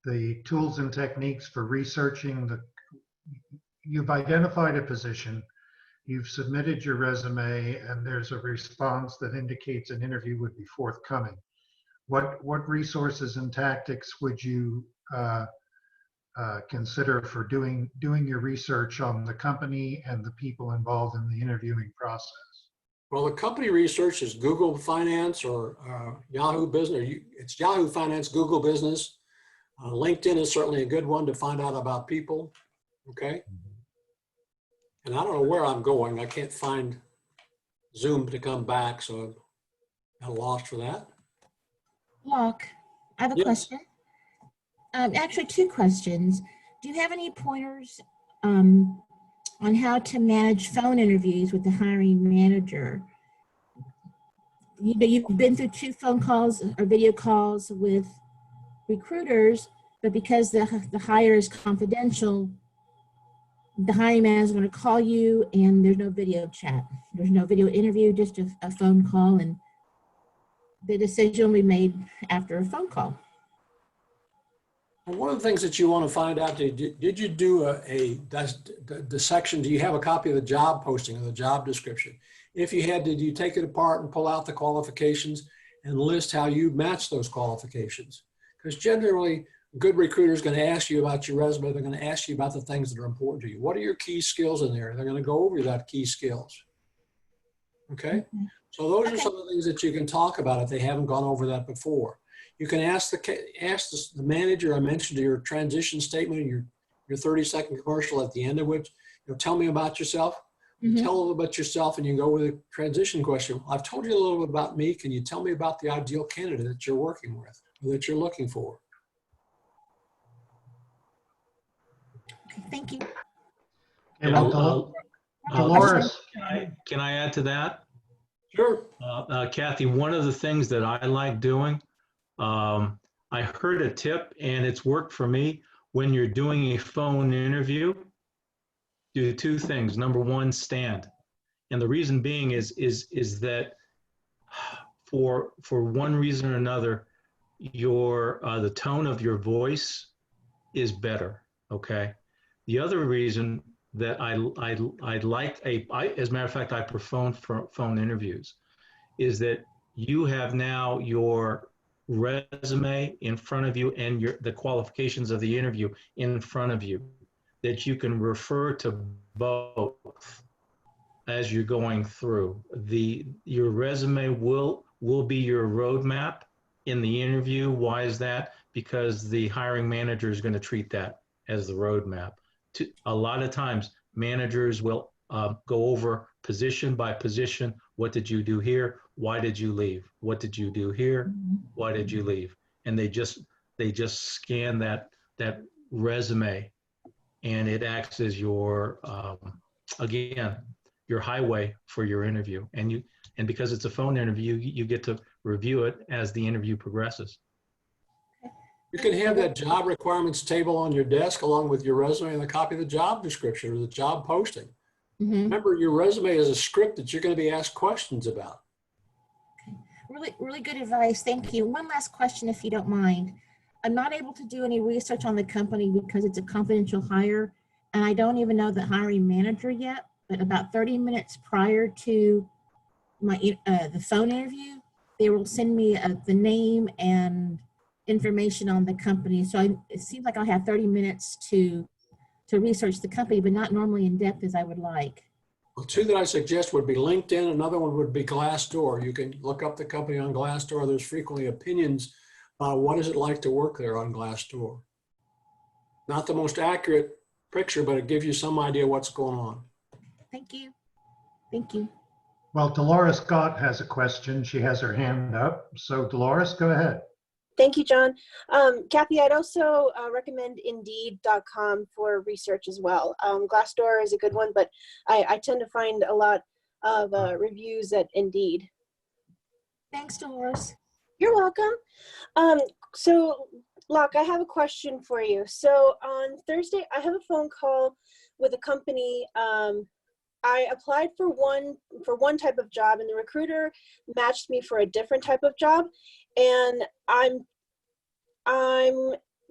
the tools and techniques for researching you've identified a position, you've submitted your resume, and there's a response that indicates an interview would be forthcoming. What resources and tactics would you consider for doing your research on the company and the people involved in the interviewing process?
Well, the company research is Google Finance or Yahoo Business. It's Yahoo Finance, Google Business. LinkedIn is certainly a good one to find out about people. Okay. And I don't know where I'm going. I can't find Zoom to come back, so I'm at a loss for that.
Locke, I have a
Yes.
question. Actually, two questions. Do you have any pointers on how to manage phone interviews with the hiring manager? You've been through 2 phone calls or video calls with recruiters, but because the hire is confidential, the hiring manager is going to call you and there's no video chat. There's no video interview, just a phone call, and the decision will be made after a phone call.
Well, one of the things that you want to find out, did you do the section, do you have a copy of the job posting or the job description? If you had, did you take it apart and pull out the qualifications and list how you match those qualifications? Because generally, a good recruiter is going to ask you about your resume. They're going to ask you about the things that are important to you. What are your key skills in there? They're going to go over that key skills. Okay? So those are some of the things that you can talk about if they haven't gone over that before. You can ask the manager, I mentioned your transition statement, your 30-second commercial at the end of which, tell me about yourself.
Mhm.
Tell a little about yourself and you go with a transition question. I've told you a little bit about me. Can you tell me about the ideal candidate that you're working with, or that you're looking for?
Okay, thank you.
Okay, well,
Dolores,
Dolores,
can I add to that?
Sure.
Kathy, one of the things that I like doing, I heard a tip and it's worked for me. When you're doing a phone interview, do 2 things. Number 1, stand. And the reason being is that for one reason or another, the tone of your voice is better. Okay. The other reason that I like as a matter of fact, I prefer phone interviews, is that you have now your resume in front of you and the qualifications of the interview in front of you, that you can refer to both as you're going through. Your resume will be your roadmap in the interview. Why is that? Because the hiring manager is going to treat that as the roadmap. A lot of times, managers will go over position by position. What did you do here? Why did you leave? What did you do here? Why did you leave? And they just scan that resume, and it acts as your again, your highway for your interview. And because it's a phone interview, you get to review it as the interview progresses.
You can have that job requirements table on your desk along with your resume and a copy of the job description or the job posting.
Mhm.
Remember, your resume is a script that you're going to be asked questions about.
Really, really good advice. Thank you. One last question, if you don't mind. I'm not able to do any research on the company because it's a confidential hire, and I don't even know the hiring manager yet. But about 30 minutes prior to the phone interview, they will send me the name and information on the company. So it seems like I'll have 30 minutes to research the company, but not normally in depth as I would like.
Well, 2 that I suggest would be LinkedIn. Another one would be Glassdoor. You can look up the company on Glassdoor. There's frequently opinions about what is it like to work there on Glassdoor. Not the most accurate picture, but it gives you some idea what's going on.
Thank you. Thank you.
well, Dolores Scott has a question. She has her hand up. So Dolores, go ahead.
Thank you, John. Kathy, I'd also recommend Indeed.com for research as well. Glassdoor is a good one, but I tend to find a lot of reviews at Indeed.
Thanks, Dolores.
You're welcome. So, Locke, I have a question for you. So on Thursday, I have a phone call with a company. I applied for one type of job, and the recruiter matched me for a different type of job. And I'm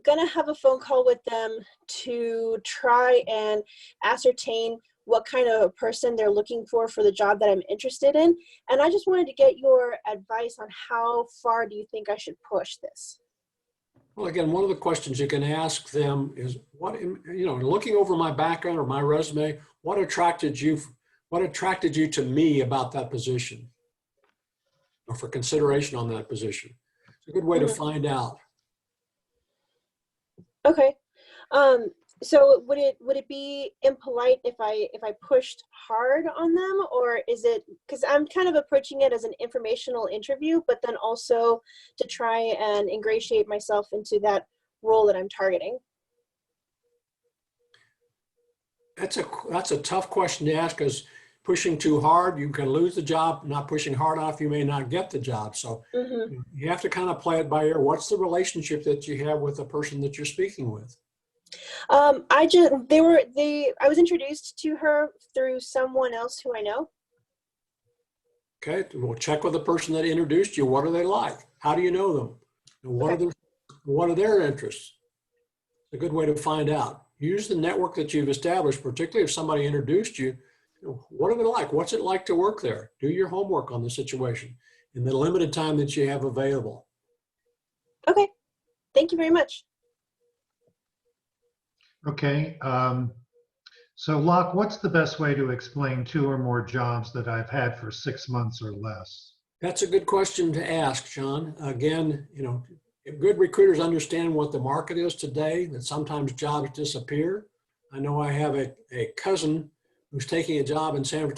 gonna have a phone call with them to try and ascertain what kind of person they're looking for the job that I'm interested in. And I just wanted to get your advice on how far do you think I should push this?
Well, again, one of the questions you can ask them is, what, looking over my background or my resume, what attracted you to me about that position, or for consideration on that position? It's a good way to find out.
Okay. So would it be impolite if I pushed hard on them, or is it, because I'm kind of approaching it as an informational interview, but then also to try and ingratiate myself into that role that I'm targeting?
That's a tough question to ask, because pushing too hard, you can lose the job. Not pushing hard enough, you may not get the job. So you have to kind of play it by ear. What's the relationship that you have with the person that you're speaking with?
I was introduced to her through someone else who I know.
Okay, well, check with the person that introduced you. What are they like? How do you know them? And what are their interests? It's a good way to find out. Use the network that you've established, particularly if somebody introduced you. What are they like? What's it like to work there? Do your homework on the situation in the limited time that you have available.
Okay, thank you very much.
Okay. So Locke, what's the best way to explain 2 or more jobs that I've had for 6 months or less?
That's a good question to ask, John. Again, if good recruiters understand what the market is today, that sometimes jobs disappear. I know I have a cousin who's took a job in San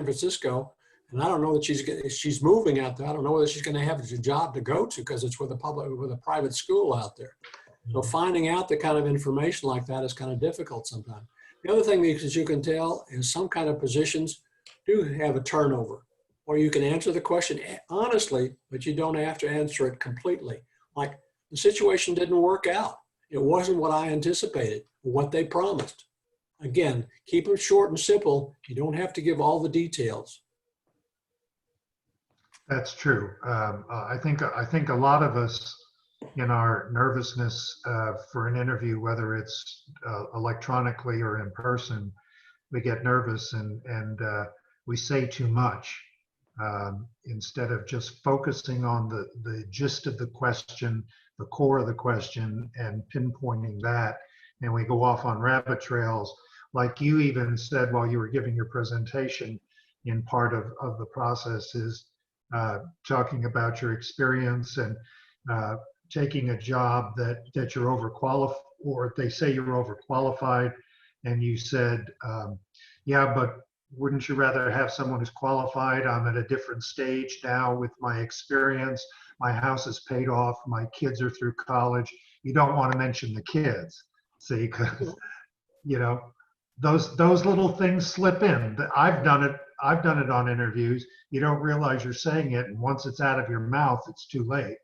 Francisco, and I don't know that she's moving out there. I don't know whether she's going to have a job to go to, because it's with a private school out there. So finding out the kind of information like that is kind of difficult sometimes. The other thing that you can tell is some kind of positions do have a turnover, or you can answer the question honestly, but you don't have to answer it completely. Like, the situation didn't work out. It wasn't what I anticipated, what they promised. Again, keep it short and simple. You don't have to give all the details.
That's true. I think a lot of us, in our nervousness for an interview, whether it's electronically or in person, we get nervous and we say too much instead of just focusing on the gist of the question, the core of the question, and pinpointing that. And we go off on rabbit trails, like you even said while you were giving your presentation. In part of the process is talking about your experience and taking a job that you're overqualified, or they say you're overqualified, and you said, yeah, but wouldn't you rather have someone who's qualified? I'm at a different stage now with my experience. My house is paid off. My kids are through college. You don't want to mention the kids, see, because those little things slip in. I've done it on interviews. You don't realize you're saying it, and once it's out of your mouth, it's too late.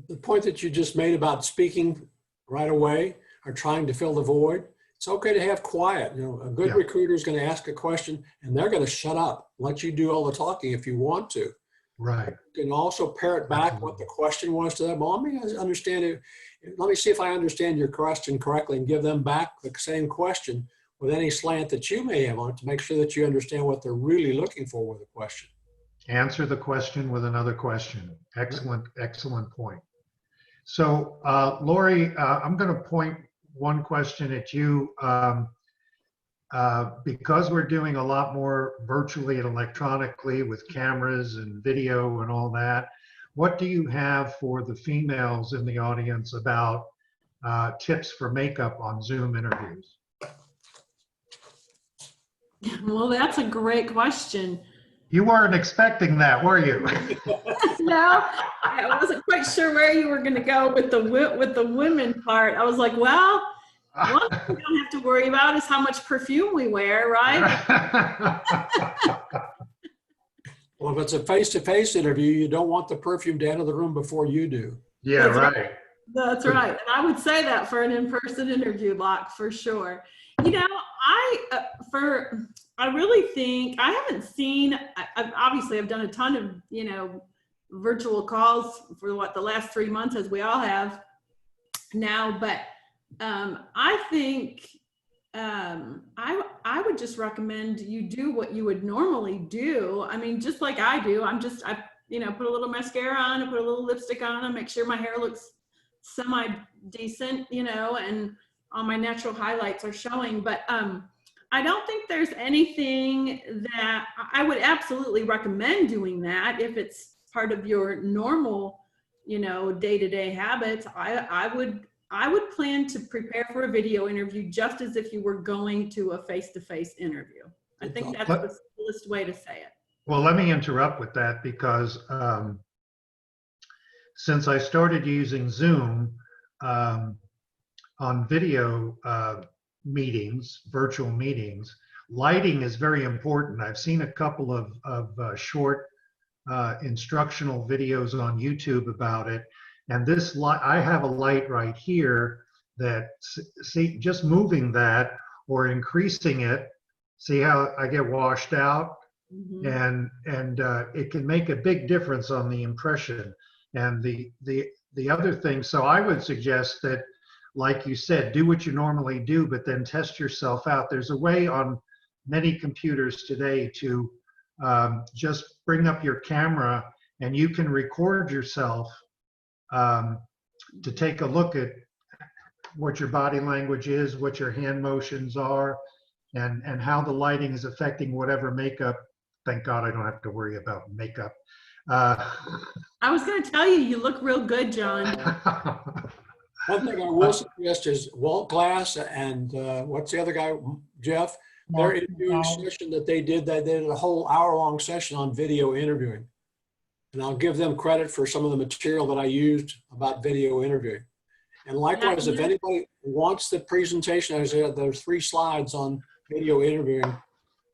The point that you just made about speaking right away or trying to fill the void, it's okay to have quiet. A good recruiter is going to ask a question, and they're going to shut up, let you do all the talking if you want to.
Right.
You can also parrot back what the question was to them. Well, let me understand it. Let me see if I understand your question correctly, and give them back the same question with any slant that you may have on it, to make sure that you understand what they're really looking for with the question.
Answer the question with another question. Excellent, excellent point. So, Lori, I'm going to point one question at you. Because we're doing a lot more virtually and electronically with cameras and video and all that, what do you have for the females in the audience about tips for makeup on Zoom interviews?
Well, that's a great question.
You weren't expecting that, were you?
No, I wasn't quite sure where you were going to go with the women part. I was like, well, one thing we don't have to worry about is how much perfume we wear, right?
Well, if it's a face-to-face interview, you don't want the perfume to enter the room before you do.
Yeah,
That's
right.
That's right. And I would say that for an in-person interview, Locke, for sure. You know, I really think I haven't seen, I've done a ton of, virtual calls for the last 3 months, as we all have now, but I think I would just recommend you do what you would normally do. I mean, just like I do, I put a little mascara on, I put a little lipstick on, I make sure my hair looks semi-decent, and all my natural highlights are showing. But I don't think there's anything that I would absolutely recommend doing that if it's part of your normal, day-to-day habits. I would plan to prepare for a video interview just as if you were going to a face-to-face interview. I think that's the simplest way to say it.
Well, let me interrupt with that because since I started using Zoom on video meetings, virtual meetings, lighting is very important. I've seen a couple of short instructional videos on YouTube about it. And this light, I have a light right here that, see, just moving that or increasing it, see how I get washed out?
Mm-hmm.
And it can make a big difference on the impression. And the other thing, so I would suggest that, like you said, do what you normally do, but then test yourself out. There's a way on many computers today to just bring up your camera and you can record yourself to take a look at what your body language is, what your hand motions are, and how the lighting is affecting whatever makeup. Thank God I don't have to worry about makeup.
I was going to tell you, you look real good, John.
One thing I will suggest is Walt Glass and what's the other guy, Jeff? Their interviewing session that they did a whole hour-long session on video interviewing. And I'll give them credit for some of the material that I used about video interviewing. And likewise, if anybody wants the presentation, there's 3 slides on video interviewing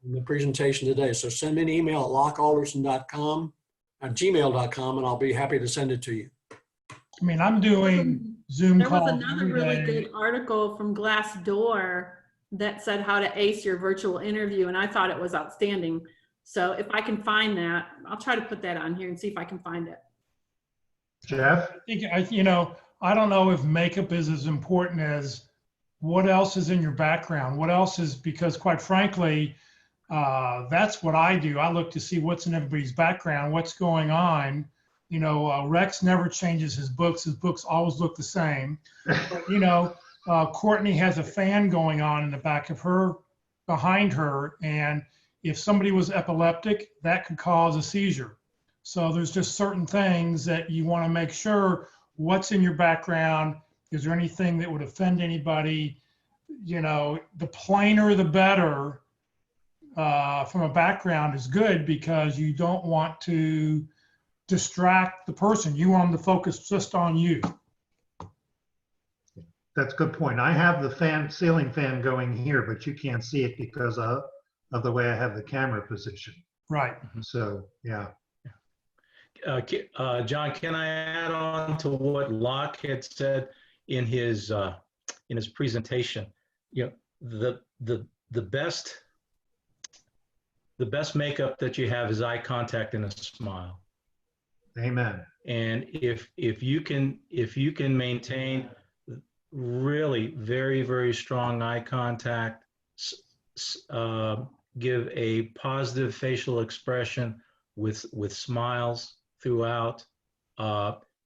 in the presentation today. So send me an email at lockealderson.com, at gmail.com, and I'll be happy to send it to you.
I mean, I'm doing Zoom
There was
calls
another
every
really
day.
good article from Glassdoor that said how to ace your virtual interview, and I thought it was outstanding. So if I can find that, I'll try to put that on here and see if I can find it.
Jeff?
I don't know if makeup is as important as what else is in your background. What else is, because quite frankly, that's what I do. I look to see what's in everybody's background, what's going on. Rex never changes his books. His books always look the same. But, Courtney has a fan going on in the back of her, behind her, and if somebody was epileptic, that could cause a seizure. So there's just certain things that you want to make sure what's in your background. Is there anything that would offend anybody? The plainer, the better from a background is good, because you don't want to distract the person. You want them to focus just on you.
That's a good point. I have the ceiling fan going here, but you can't see it because of the way I have the camera position.
Right.
So, yeah.
John, can I add on to what Locke had said in his presentation? The best makeup that you have is eye contact and a smile.
Amen.
And if you can maintain really very, very strong eye contact, give a positive facial expression with smiles throughout,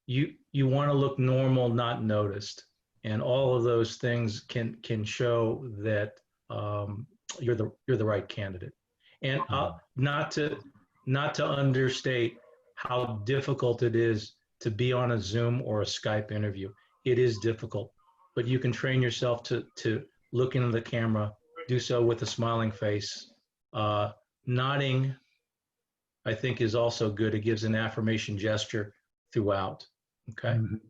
you want to look normal, not noticed, and all of those things can show that you're the right candidate. And not to understate how difficult it is to be on a Zoom or a Skype interview. It is difficult, but you can train yourself to look into the camera, do so with a smiling face, nodding I think is also good. It gives an affirmation gesture throughout. Okay.
Mhm.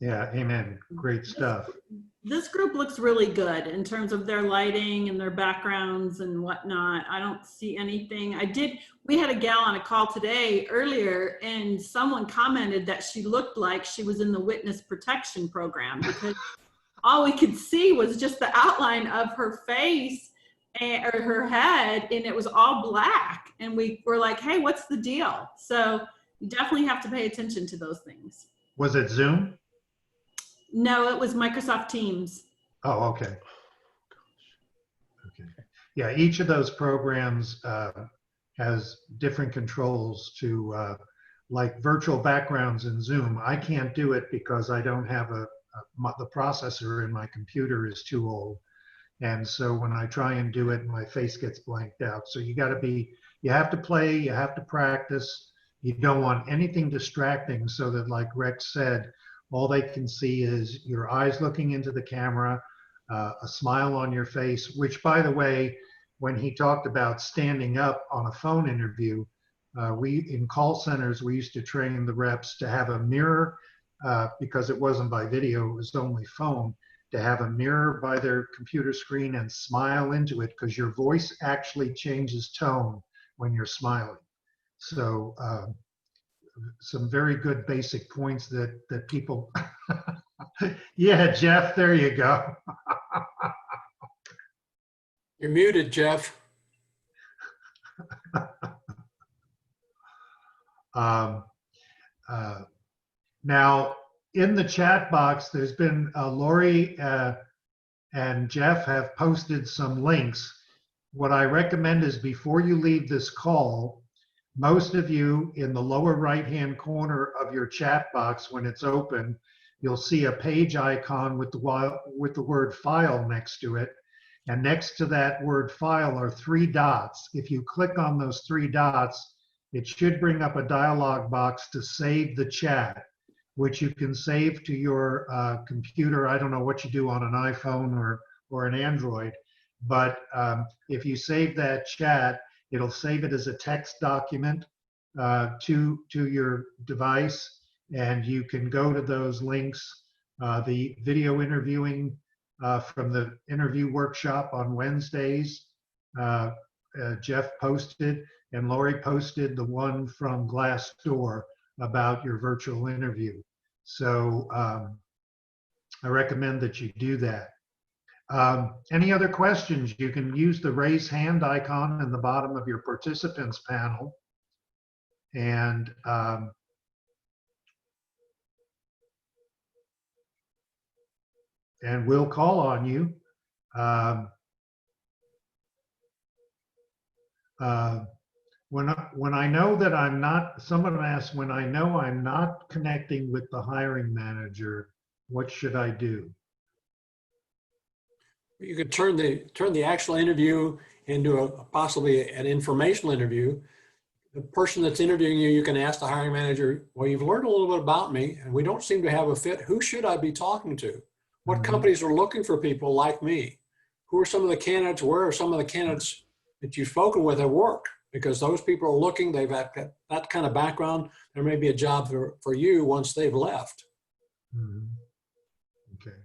Yeah, amen. Great stuff.
This group looks really good in terms of their lighting and their backgrounds and whatnot. I don't see anything. We had a gal on a call today earlier, and someone commented that she looked like she was in the witness protection program because all we could see was just the outline of her face or her head, and it was all black. And we were like, hey, what's the deal? So you definitely have to pay attention to those things.
Was it Zoom?
No, it was Microsoft Teams.
Oh, okay. Okay. Yeah, each of those programs has different controls to, like virtual backgrounds in Zoom. I can't do it because I don't have the processor in my computer is too old. And so when I try and do it, my face gets blanked out. So you have to play, you have to practice. You don't want anything distracting so that, like Rex said, all they can see is your eyes looking into the camera, a smile on your face, which, by the way, when he talked about standing up on a phone interview, in call centers, we used to train the reps to have a mirror, because it wasn't by video, it was only phone, to have a mirror by their computer screen and smile into it, because your voice actually changes tone when you're smiling. So some very good basic points that people, yeah, Jeff, there you go.
You're muted, Jeff.
Now, in the chat box, there's been Lori and Jeff have posted some links. What I recommend is before you leave this call, most of you in the lower right-hand corner of your chat box, when it's open, you'll see a page icon with the word file next to it. And next to that word file are 3 dots. If you click on those 3 dots, it should bring up a dialog box to save the chat, which you can save to your computer. I don't know what you do on an iPhone or an Android, but if you save that chat, it'll save it as a text document to your device, and you can go to those links. The video interviewing from the interview workshop on Wednesdays, Jeff posted, and Lori posted the one from Glassdoor about your virtual interview. So I recommend that you do that. Any other questions? You can use the raise hand icon in the bottom of your participants panel. And we'll call on you. When I know that I'm not, someone asked, when I know I'm not connecting with the hiring manager, what should I do?
You could turn the actual interview into possibly an informational interview. The person that's interviewing you, you can ask the hiring manager, well, you've learned a little bit about me and we don't seem to have a fit. Who should I be talking to? What companies are looking for people like me? Who are some of the candidates? Where are some of the candidates that you've spoken with at work? Because those people are looking, they've got that kind of background. There may be a job for you once they've left.
Okay.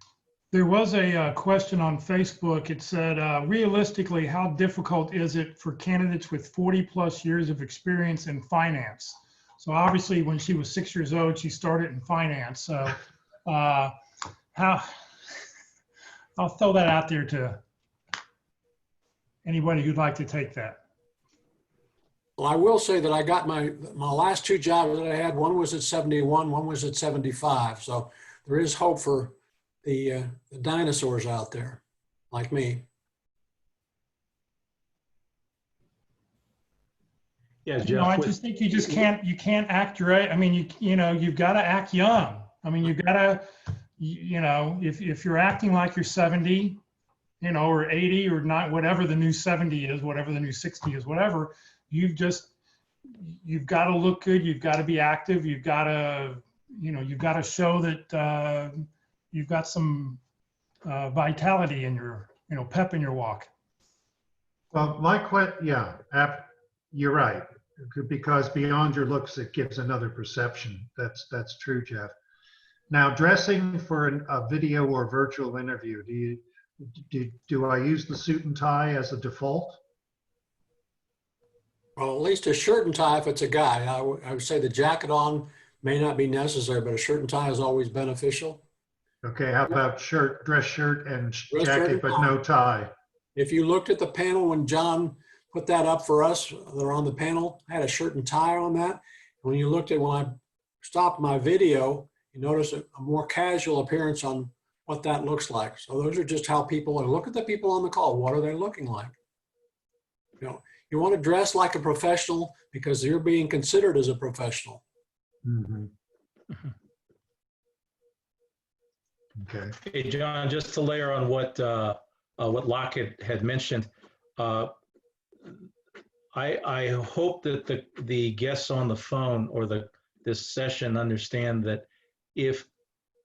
There was a question on Facebook. It said, realistically, how difficult is it for candidates with 40+ years of experience in finance? So obviously when she was 6 years old, she started in finance. So I'll throw that out there to anybody who'd like to take that.
Well, I will say that I got my last 2 jobs that I had, one was at 71, one was at 75. So there is hope for the dinosaurs out there like me.
Yeah, Jeff.
No, I just think you can't act your age. I mean, you've got to act young. I mean, you've got to, if you're acting like you're 70, or 80 or not, whatever the new 70 is, whatever the new 60 is, whatever, you've got to look good. You've got to be active. You've got to, you've got to show that you've got some vitality in your, pep in your walk.
Well, you're right. because beyond your looks, it gives another perception. That's true, Jeff. Now, dressing for a video or virtual interview, do I use the suit and tie as a default?
Well, at least a shirt and tie if it's a guy. I would say the jacket on may not be necessary, but a shirt and tie is always beneficial.
Okay, how about dress shirt and
Dress shirt
jacket,
and
but
tie.
no tie?
If you looked at the panel when John put that up for us, they're on the panel, I had a shirt and tie on that. When you looked at, when I stopped my video, you notice a more casual appearance on what that looks like. So those are just how people are. Look at the people on the call. What are they looking like? You know, you want to dress like a professional because you're being considered as a professional.
Mm-hmm. Okay.
Hey, John, just to layer on what Locke had mentioned, I hope that the guests on the phone or this session understand that if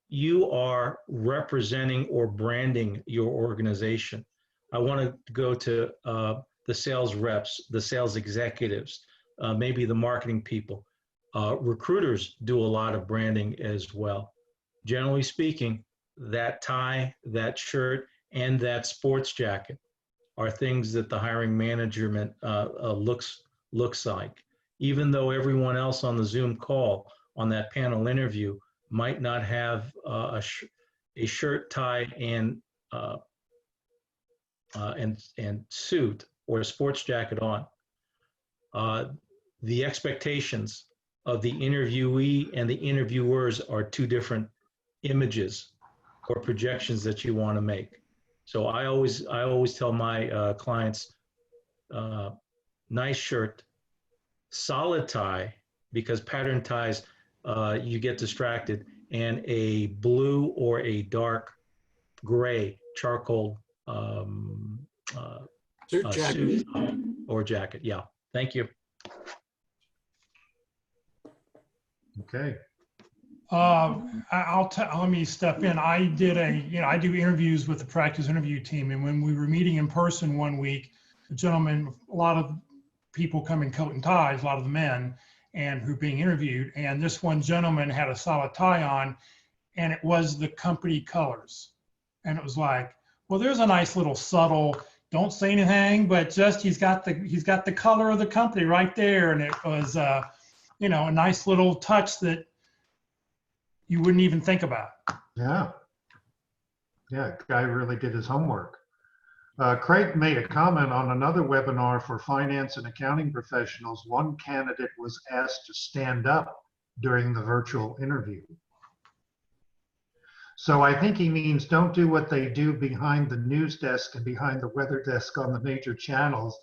you are representing or branding your organization, I want to go to the sales reps, the sales executives, maybe the marketing people. Recruiters do a lot of branding as well. Generally speaking, that tie, that shirt, and that sports jacket are things that the hiring management looks like. Even though everyone else on the Zoom call on that panel interview might not have a shirt, tie, and suit or a sports jacket on, the expectations of the interviewee and the interviewers are two different images or projections that you want to make. So I always tell my clients, nice shirt, solid tie, because pattern ties, you get distracted, and a blue or a dark gray charcoal suit or jacket. Yeah, thank you.
Okay.
Let me step in. I do interviews with the practice interview team. And when we were meeting in person one week, a lot of people come in coat and ties, a lot of the men, and who are being interviewed. And this one gentleman had a solid tie on, and it was the company colors. And it was like, well, there's a nice little subtle, don't say anything, but just he's got the color of the company right there. And it was a nice little touch that you wouldn't even think about.
Yeah. Yeah, guy really did his homework. Craig made a comment on another webinar for finance and accounting professionals. One candidate was asked to stand up during the virtual interview. So I think he means don't do what they do behind the news desk and behind the weather desk on the major channels.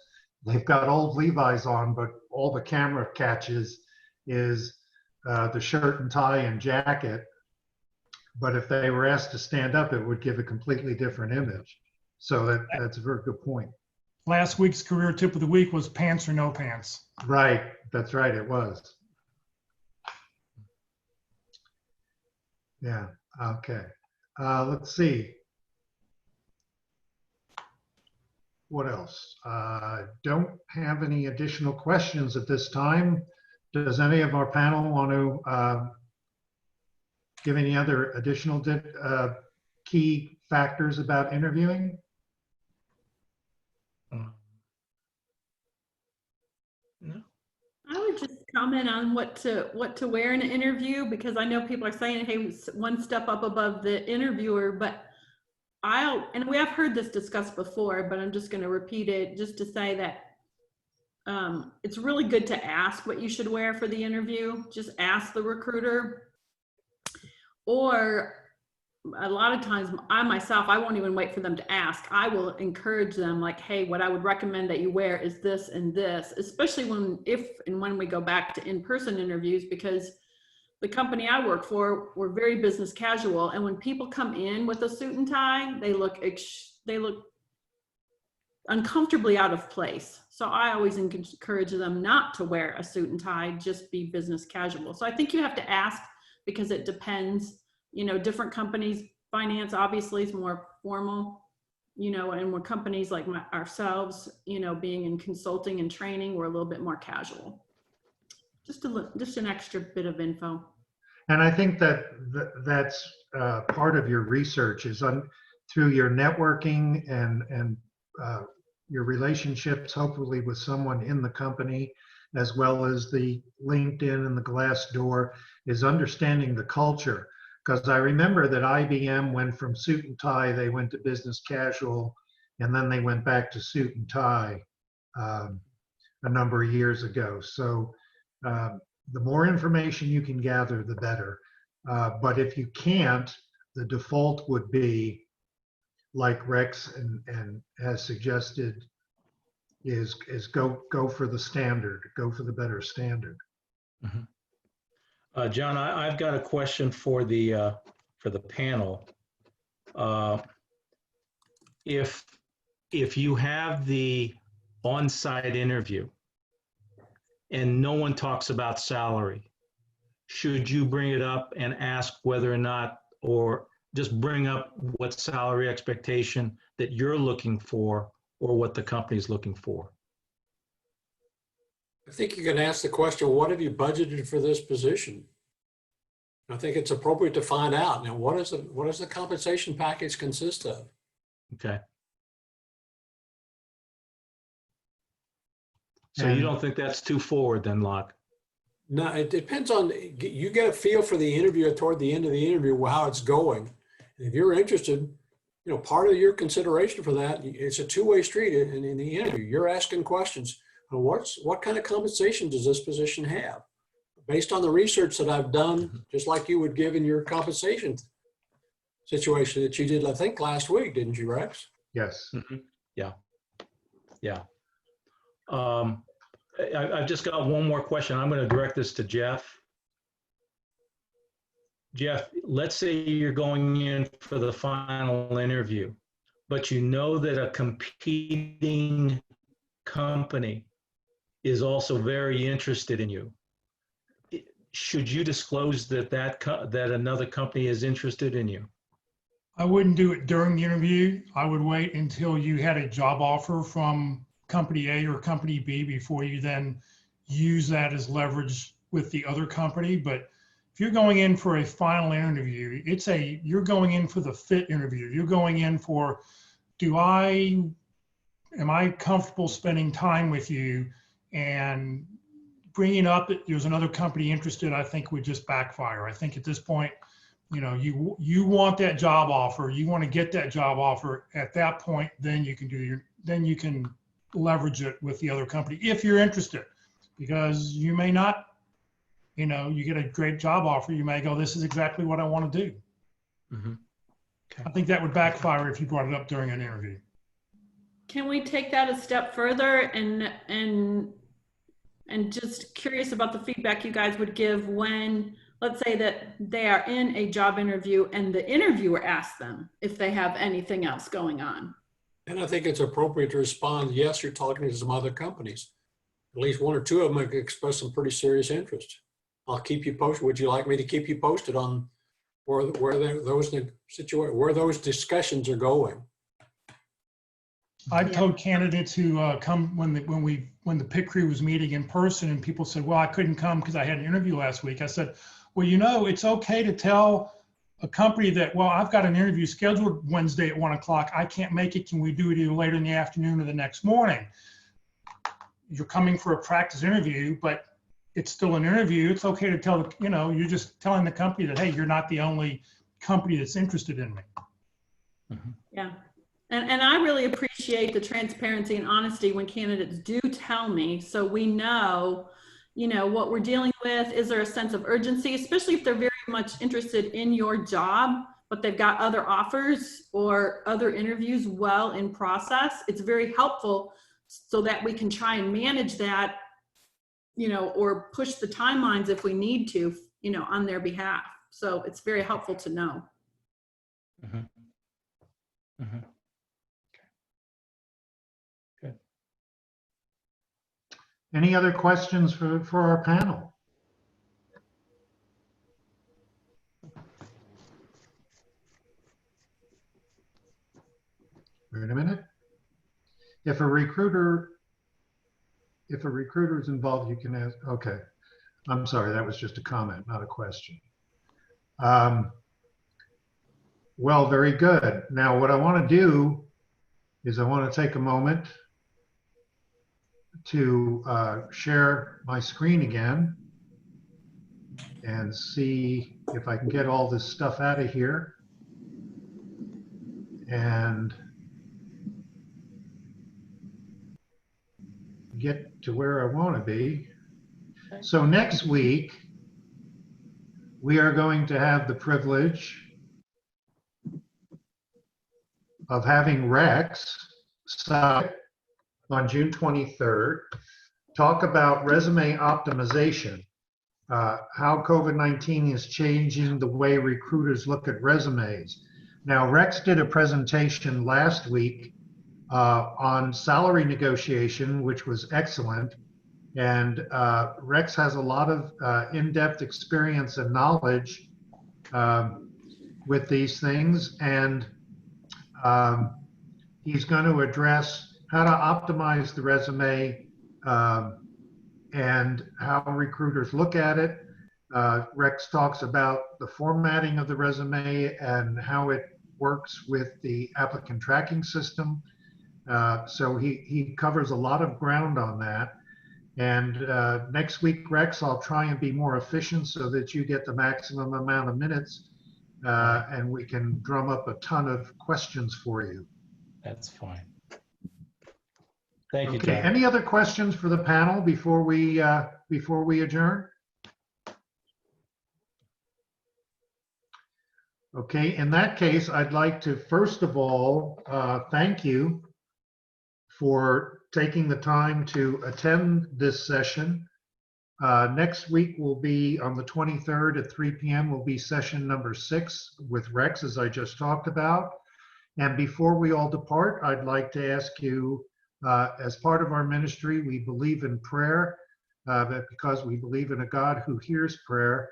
They've got old Levi's on, but all the camera catches is the shirt and tie and jacket. But if they were asked to stand up, it would give a completely different image. So that's a very good point.
Last week's career tip of the week was pants or no pants.
Right, that's right, it was. Yeah, okay. Let's see. What else? Don't have any additional questions at this time. Does any of our panel want to give any other additional key factors about interviewing?
No.
I would just comment on what to wear in an interview, because I know people are saying, hey, one step up above the interviewer, but and we have heard this discussed before, but I'm just going to repeat it just to say that it's really good to ask what you should wear for the interview. Just ask the recruiter. Or a lot of times I won't even wait for them to ask. I will encourage them, like, hey, what I would recommend that you wear is this and this, especially if and when we go back to in-person interviews, because the company I work for, we're very business casual. And when people come in with a suit and tie, they look uncomfortably out of place. So I always encourage them not to wear a suit and tie, just be business casual. So I think you have to ask, because it depends, different companies. Finance obviously is more formal, and we're companies like ourselves, being in consulting and training, we're a little bit more casual. just an extra bit of info.
And I think that that's part of your research is through your networking and your relationships, hopefully with someone in the company, as well as the LinkedIn and the Glassdoor, is understanding the culture. Because I remember that IBM went from suit and tie, they went to business casual, and then they went back to suit and tie a number of years ago. So the more information you can gather, the better. But if you can't, the default would be, like Rex and has suggested, is go for the standard, go for the better standard.
Mm-hmm. John, I've got a question for the panel. If you have the on-site interview and no one talks about salary, should you bring it up and ask whether or not, or just bring up what salary expectation that you're looking for or what the company's looking for?
I think you can ask the question, what have you budgeted for this position? I think it's appropriate to find out. Now, what does the compensation package consist of?
Okay. So you don't think that's too forward then, Locke?
No, it depends on, you get a feel for the interview toward the end of the interview, how it's going. And if you're interested, part of your consideration for that, it's a two-way street in the interview. You're asking questions. What kind of compensation does this position have? Based on the research that I've done, just like you would give in your compensation situation that you did, I think, last week, didn't you, Rex?
Yes.
Mm-hmm. Yeah. Yeah. I've just got one more question. I'm going to direct this to Jeff. Jeff, let's say you're going in for the final interview, but you know that a competing company is also very interested in you. Should you disclose that another company is interested in you?
I wouldn't do it during the interview. I would wait until you had a job offer from company A or company B before you then use that as leverage with the other company. But if you're going in for a final interview, you're going in for the fit interview. You're going in for, am I comfortable spending time with you? And bringing up that there's another company interested, I think would just backfire. I think at this point, you want that job offer, you want to get that job offer. At that point, then you can leverage it with the other company if you're interested, because you may not, you get a great job offer, you may go, this is exactly what I want to do.
Mm-hmm. Okay.
I think that would backfire if you brought it up during an interview.
Can we take that a step further and just curious about the feedback you guys would give when, let's say that they are in a job interview and the interviewer asks them if they have anything else going on?
And I think it's appropriate to respond, yes, you're talking to some other companies. At least one or two of them have expressed some pretty serious interest. I'll keep you posted. Would you like me to keep you posted on where those discussions are going?
I've told candidates who come when the pit crew was meeting in person and people said, well, I couldn't come because I had an interview last week. I said, well, it's okay to tell a company that, well, I've got an interview scheduled Wednesday at 1 o'clock. I can't make it. Can we do it either later in the afternoon or the next morning? You're coming for a practice interview, but it's still an interview. It's okay to tell, you're just telling the company that, hey, you're not the only company that's interested in me.
Mm-hmm.
Yeah. And I really appreciate the transparency and honesty when candidates do tell me, so we know, what we're dealing with. Is there a sense of urgency, especially if they're very much interested in your job, but they've got other offers or other interviews well in process? It's very helpful so that we can try and manage that, or push the timelines if we need to, on their behalf. So it's very helpful to know.
Mm-hmm. Mm-hmm.
Any other questions for our panel? Wait a minute. If a recruiter is involved, you can ask. Okay. I'm sorry, that was just a comment, not a question. Well, very good. Now, what I want to do is I want to take a moment to share my screen again and see if I can get all this stuff out of here and get to where I want to be. So next week, we are going to have the privilege of having Rex on June 23rd talk about resume optimization, how COVID-19 is changing the way recruiters look at resumes. Now, Rex did a presentation last week on salary negotiation, which was excellent. And Rex has a lot of in-depth experience and knowledge with these things. And he's going to address how to optimize the resume and how recruiters look at it. Rex talks about the formatting of the resume and how it works with the applicant tracking system. So he covers a lot of ground on that. And next week, Rex, I'll try and be more efficient so that you get the maximum amount of minutes and we can drum up a ton of questions for you.
That's fine. Thank you,
Okay,
John.
any other questions for the panel before we adjourn? Okay, in that case, I'd like to first of all thank you for taking the time to attend this session. Next week will be on the 23rd at 3 p.m. will be session number 6 with Rex, as I just talked about. And before we all depart, I'd like to ask you, as part of our ministry, we believe in prayer, but because we believe in a God who hears prayer.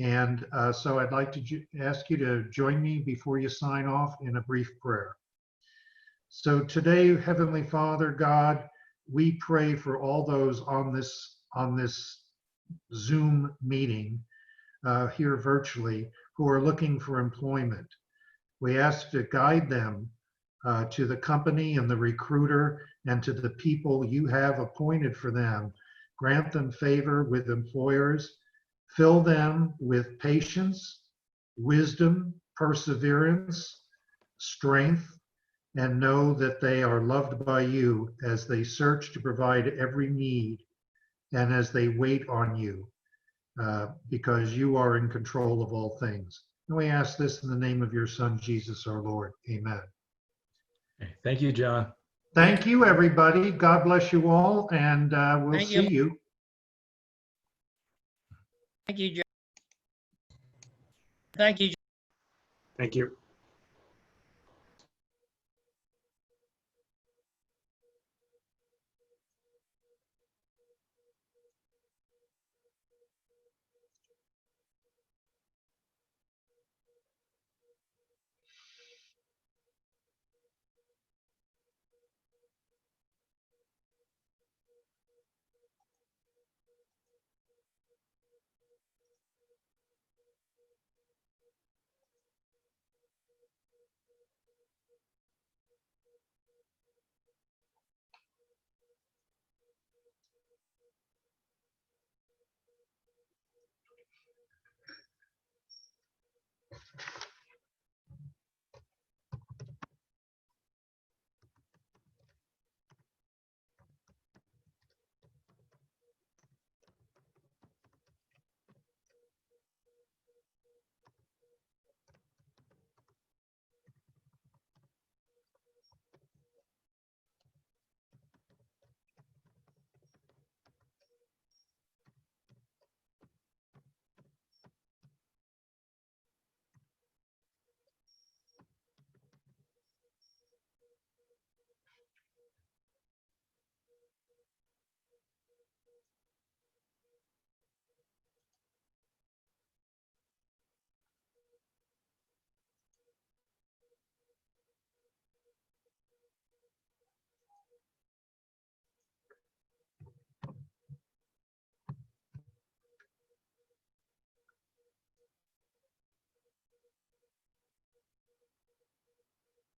And so I'd like to ask you to join me before you sign off in a brief prayer. So today, Heavenly Father, God, we pray for all those on this Zoom meeting here virtually who are looking for employment. We ask to guide them to the company and the recruiter and to the people you have appointed for them. Grant them favor with employers. Fill them with patience, wisdom, perseverance, strength, and know that they are loved by you as they search to provide every need and as they wait on you, because you are in control of all things. And we ask this in the name of your Son, Jesus our Lord. Amen.
Thank you, John.
Thank you, everybody. God bless you all, and we'll
Thank
see
you.
you.
Thank you, John. Thank you.
Thank you.